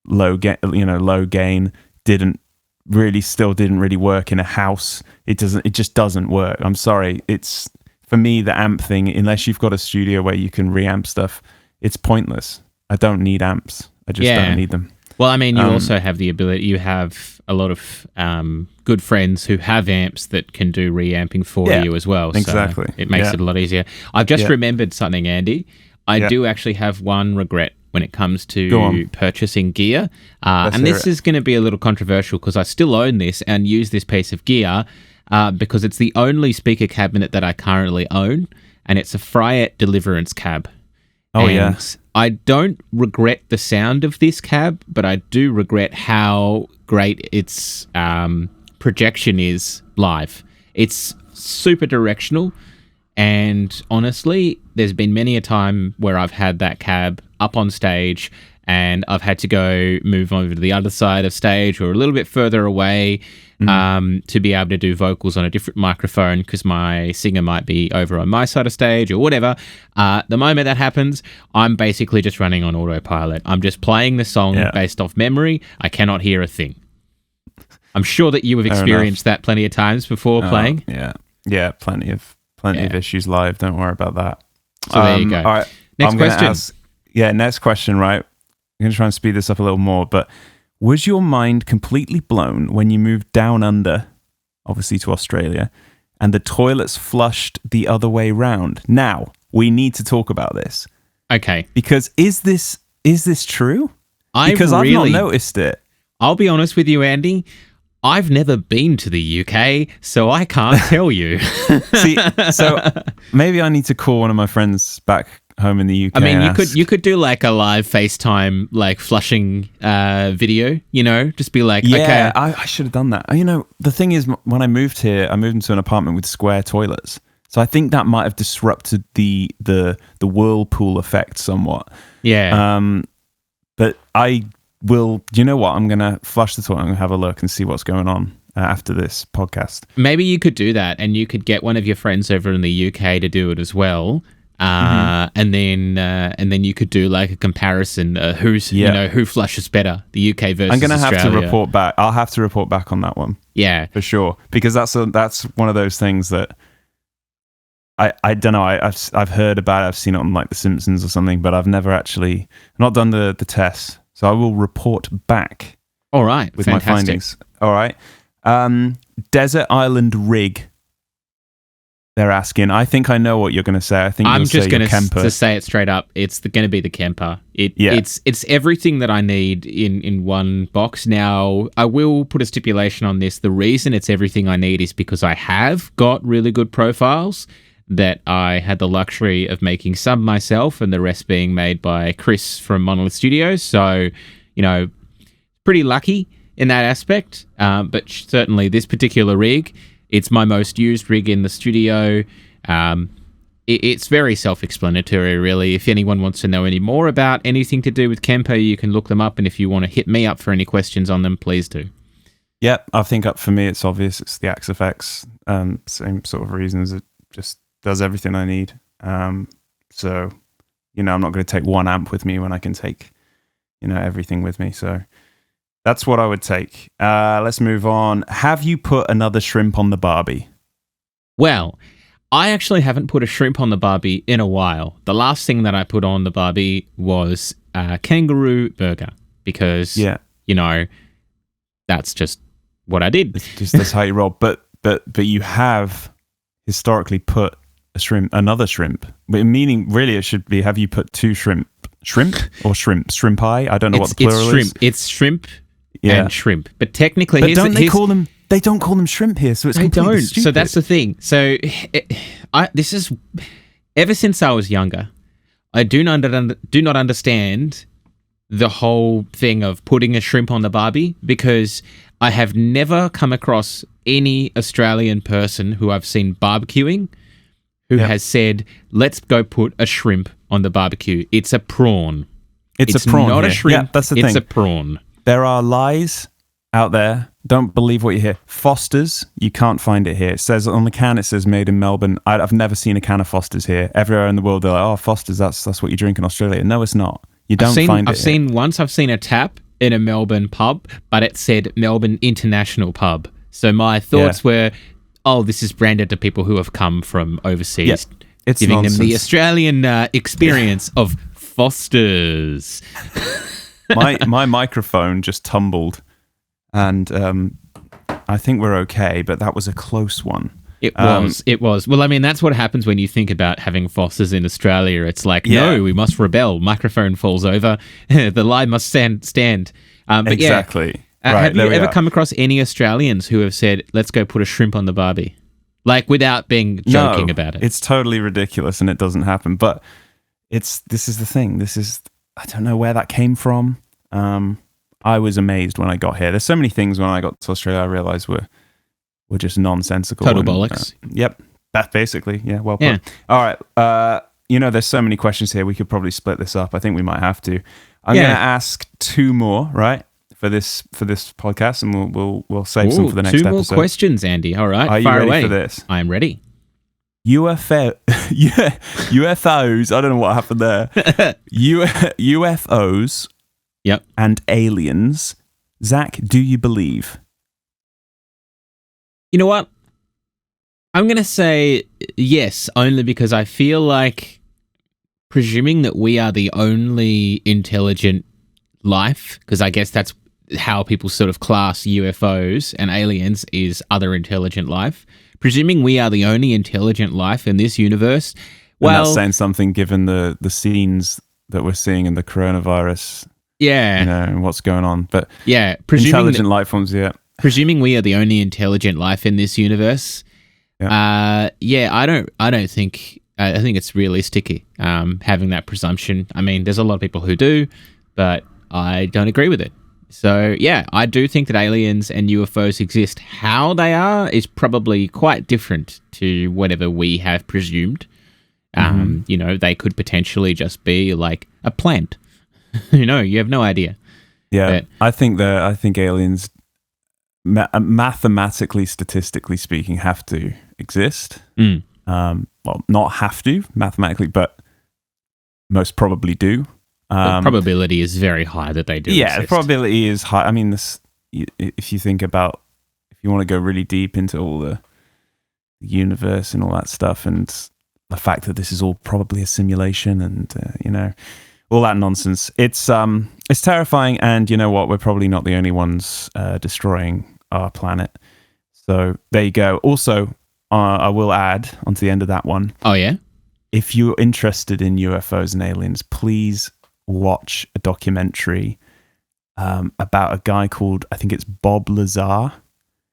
Speaker 1: low gain. Didn't really work in a house. It just doesn't work. I'm sorry. It's, for me, the amp thing, unless you've got a studio where you can reamp stuff, it's pointless. I don't need amps. I just don't need them.
Speaker 3: Well, I mean, you also have the ability, you have a lot of good friends who have amps that can do reamping for you as well.
Speaker 1: Exactly.
Speaker 3: So it makes it a lot easier. I've just remembered something, Andy. I do actually have one regret when it comes to purchasing gear. And this is going to be a little controversial because I still own this and use this piece of gear because it's the only speaker cabinet that I currently own, and it's a Fryette Deliverance cab.
Speaker 1: Oh,
Speaker 3: and I don't regret the sound of this cab, but I do regret how great its projection is live. It's super directional, and honestly, there's been many a time where I've had that cab up on stage and I've had to go move over to the other side of stage or a little bit further away to be able to do vocals on a different microphone because my singer might be over on my side of stage or whatever. The moment that happens, I'm basically just running on autopilot. I'm just playing the song based off memory. I cannot hear a thing. I'm sure that you have experienced that plenty of times before playing.
Speaker 1: Yeah, plenty of issues live. Don't worry about that.
Speaker 3: So there you go.
Speaker 1: All right,
Speaker 3: next question.
Speaker 1: Next question, right? I'm going to try and speed this up a little more, but was your mind completely blown when you moved down under, obviously to Australia, and the toilets flushed the other way round? Now, we need to talk about this.
Speaker 3: Okay.
Speaker 1: Because is this true? Because I've not noticed it.
Speaker 3: I'll be honest with you, Andy. I've never been to the UK, so I can't tell you.
Speaker 1: See, so maybe I need to call one of my friends back home in the UK.
Speaker 3: I mean, you could do like a live FaceTime like flushing video, just be like, okay.
Speaker 1: I should have done that. The thing is, when I moved here, I moved into an apartment with square toilets. So I think that might have disrupted the whirlpool effect somewhat.
Speaker 3: Yeah.
Speaker 1: But I will, you know what? I'm going to flush the toilet. I'm going to have a look and see what's going on after this podcast.
Speaker 3: Maybe you could do that and you could get one of your friends over in the UK to do it as well. And then you could do like a comparison who flushes better, the UK versus Australia.
Speaker 1: I'm going to have to report back. I'll have to report back on that one.
Speaker 3: Yeah,
Speaker 1: for sure, because that's one of those things that I don't know. I've heard about it. I've seen it on like The Simpsons or something, but I've never actually not done the test. So I will report back.
Speaker 3: All right,
Speaker 1: with fantastic. My findings. All right, Desert Island Rig. They're asking. I think I know what you're going to say. I think
Speaker 3: I'm just going
Speaker 1: to
Speaker 3: say it straight up. It's going to be the Kemper. It's everything that I need in one box. Now, I will put a stipulation on this. The reason it's everything I need is because I have got really good profiles that I had the luxury of making some myself and the rest being made by Chris from Monolith Studios. So, pretty lucky in that aspect. But certainly this particular rig, it's my most used rig in the studio. It's very self-explanatory, really. If anyone wants to know any more about anything to do with Kemper, you can look them up. And if you want to hit me up for any questions on them, please do.
Speaker 1: Yep, I think for me, it's obvious. It's the Axe-FX. Same sort of reasons. It just does everything I need. So I'm not going to take 1 amp with me when I can take, everything with me. So that's what I would take. Let's move on. Have you put another shrimp on the Barbie?
Speaker 3: Well, I actually haven't put a shrimp on the Barbie in a while. The last thing that I put on the Barbie was a kangaroo burger because, that's just what I did.
Speaker 1: That's how you roll. But you have historically put another shrimp. Meaning, really, it should be: have you put 2 shrimp or shrimp pie? I don't know what the plural is.
Speaker 3: It's shrimp and shrimp. But technically,
Speaker 1: They don't call them shrimp here, so it's completely stupid.
Speaker 3: So that's the thing. So this is ever since I was younger, I do not understand the whole thing of putting a shrimp on the Barbie because I have never come across any Australian person who I've seen barbecuing who has said, let's go put a shrimp on the barbecue. It's a prawn.
Speaker 1: It's a prawn,
Speaker 3: not a shrimp.
Speaker 1: Yeah, that's the thing.
Speaker 3: It's a prawn.
Speaker 1: There are lies out there. Don't believe what you hear. Foster's, you can't find it here. It says on the can, it says made in Melbourne. I've never seen a can of Foster's here. Everywhere in the world, they're like, oh, Foster's, that's what you drink in Australia. No, it's not. You don't find it.
Speaker 3: I've seen a tap in a Melbourne pub, but it said Melbourne International Pub. So my thoughts were, oh, this is branded to people who have come from overseas.
Speaker 1: Yeah, it's
Speaker 3: giving
Speaker 1: nonsense.
Speaker 3: them the Australian experience of Foster's.
Speaker 1: My microphone just tumbled. And I think we're okay, but that was a close one.
Speaker 3: It was. Well, I mean, that's what happens when you think about having Foster's in Australia. It's like, no, we must rebel. Microphone falls over. The lie must stand. But
Speaker 1: exactly.
Speaker 3: Have you ever come across any Australians who have said, let's go put a shrimp on the Barbie? Like, without being joking about it.
Speaker 1: It's totally ridiculous and it doesn't happen. But this is the thing. I don't know where that came from. I was amazed when I got here. There's so many things when I got to Australia I realized were just nonsensical.
Speaker 3: Total bollocks.
Speaker 1: Yep. That basically. Yeah, well put. Yeah. All right. There's so many questions here. We could probably split this up. I think we might have to. I'm going to ask 2 more, right? For this podcast, and we'll save some for the next episode.
Speaker 3: 2 more questions, Andy. All right.
Speaker 1: Are you ready for this?
Speaker 3: I am ready.
Speaker 1: UFOs. I don't know what happened there. UFOs.
Speaker 3: Yep.
Speaker 1: And aliens. Zach, do you believe?
Speaker 3: You know what? I'm going to say yes, only because I feel like presuming that we are the only intelligent life, because I guess that's how people sort of class UFOs and aliens is other intelligent life. Presuming we are the only intelligent life in this universe, well...
Speaker 1: And that's saying something given the scenes that we're seeing in the coronavirus...
Speaker 3: Yeah.
Speaker 1: And what's going on. But
Speaker 3: yeah,
Speaker 1: intelligent life forms,
Speaker 3: Presuming we are the only intelligent life in this universe, I don't think... I think it's realistic having that presumption. I mean, there's a lot of people who do, but I don't agree with it. So, yeah, I do think that aliens and UFOs exist. How they are is probably quite different to whatever we have presumed. They could potentially just be like a plant. You have no idea.
Speaker 1: Yeah,
Speaker 3: but
Speaker 1: I think aliens, mathematically, statistically speaking, have to exist. Not have to mathematically, but most probably do.
Speaker 3: The probability is very high that they do.
Speaker 1: Yeah,
Speaker 3: exist.
Speaker 1: the probability is high. I mean, if you think about, if you want to go really deep into all the universe and all that stuff, and the fact that this is all probably a simulation, and all that nonsense, it's terrifying. And you know what? We're probably not the only ones destroying our planet. So there you go. Also, I will add onto the end of that one.
Speaker 3: Oh yeah.
Speaker 1: If you're interested in UFOs and aliens, please watch a documentary about a guy called, I think it's Bob Lazar.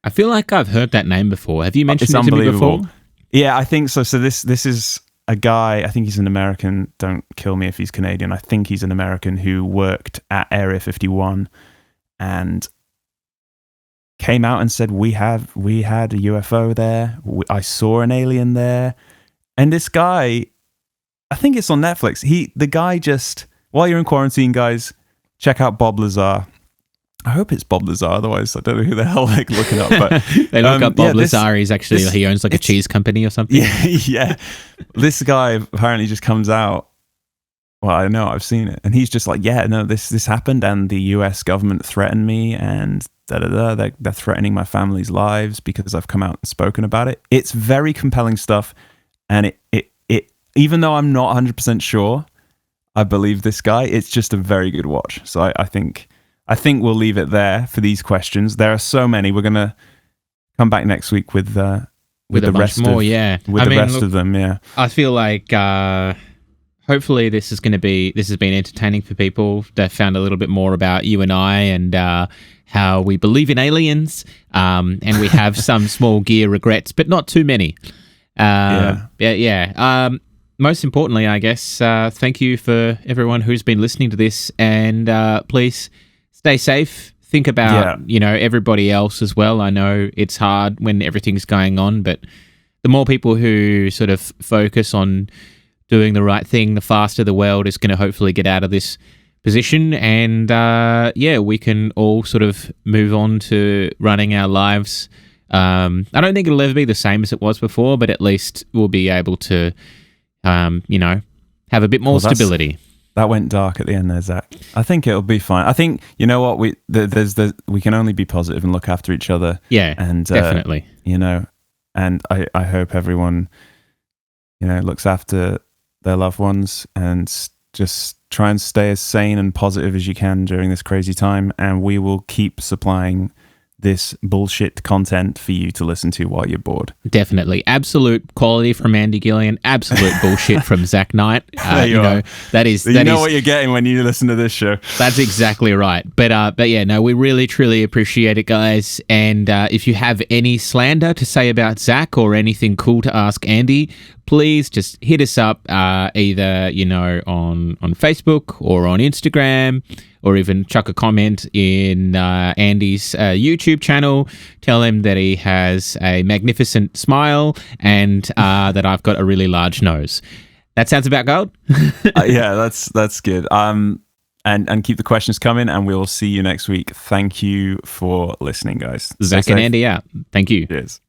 Speaker 3: I feel like I've heard that name before. Have you mentioned it to me before?
Speaker 1: Yeah, I think so. So this is a guy, I think he's an American. Don't kill me if he's Canadian. I think he's an American who worked at Area 51 and came out and said, we had a UFO there. I saw an alien there. And this guy, I think it's on Netflix. The guy just, while you're in quarantine, guys, check out Bob Lazar. I hope it's Bob Lazar, otherwise I don't know who the hell look it up. But
Speaker 3: they look up Bob Lazar. He's actually, he owns like a cheese company or something.
Speaker 1: Yeah. This guy apparently just comes out well, I know, I've seen it. And he's just like, yeah, no, this happened, and the US government threatened me, and they're threatening my family's lives because I've come out and spoken about it. It's very compelling stuff. And it even though I'm not 100% sure I believe this guy, it's just a very good watch. So I think we'll leave it there for these questions. There are so many. We're going to come back next week with the rest more, rest of them. Yeah.
Speaker 3: I feel like hopefully this has been entertaining for people. They found a little bit more about you and I, and how we believe in aliens, and we have some small gear regrets, but not too many. Most importantly, I guess, thank you for everyone who's been listening to this, and please stay safe. Think about, everybody else as well. I know it's hard when everything's going on, but the more people who sort of focus on doing the right thing, the faster the world is going to hopefully get out of this position. And we can all sort of move on to running our lives. I don't think it'll ever be the same as it was before, but at least we'll be able to, have a bit more stability.
Speaker 1: That went dark at the end there, Zach. I think it'll be fine. I think, you know what, we can only be positive and look after each other.
Speaker 3: Yeah,
Speaker 1: and
Speaker 3: definitely.
Speaker 1: And I hope everyone, looks after their loved ones, and just try and stay as sane and positive as you can during this crazy time. And we will keep supplying this bullshit content for you to listen to while you're bored.
Speaker 3: Definitely. Absolute quality from Andy Gillion. Absolute bullshit from Zach Knight.
Speaker 1: That is what you're getting when you listen to this show.
Speaker 3: That's exactly right. But we really, truly appreciate it, guys. And if you have any slander to say about Zach or anything cool to ask Andy, please just hit us up either, on Facebook or on Instagram, or even chuck a comment in Andy's YouTube channel. Tell him that he has a magnificent smile and that I've got a really large nose. That sounds about gold.
Speaker 1: Yeah, that's good. And keep the questions coming, and we'll see you next week. Thank you for listening, guys.
Speaker 3: Zach and Andy out. Thank you.
Speaker 1: Cheers.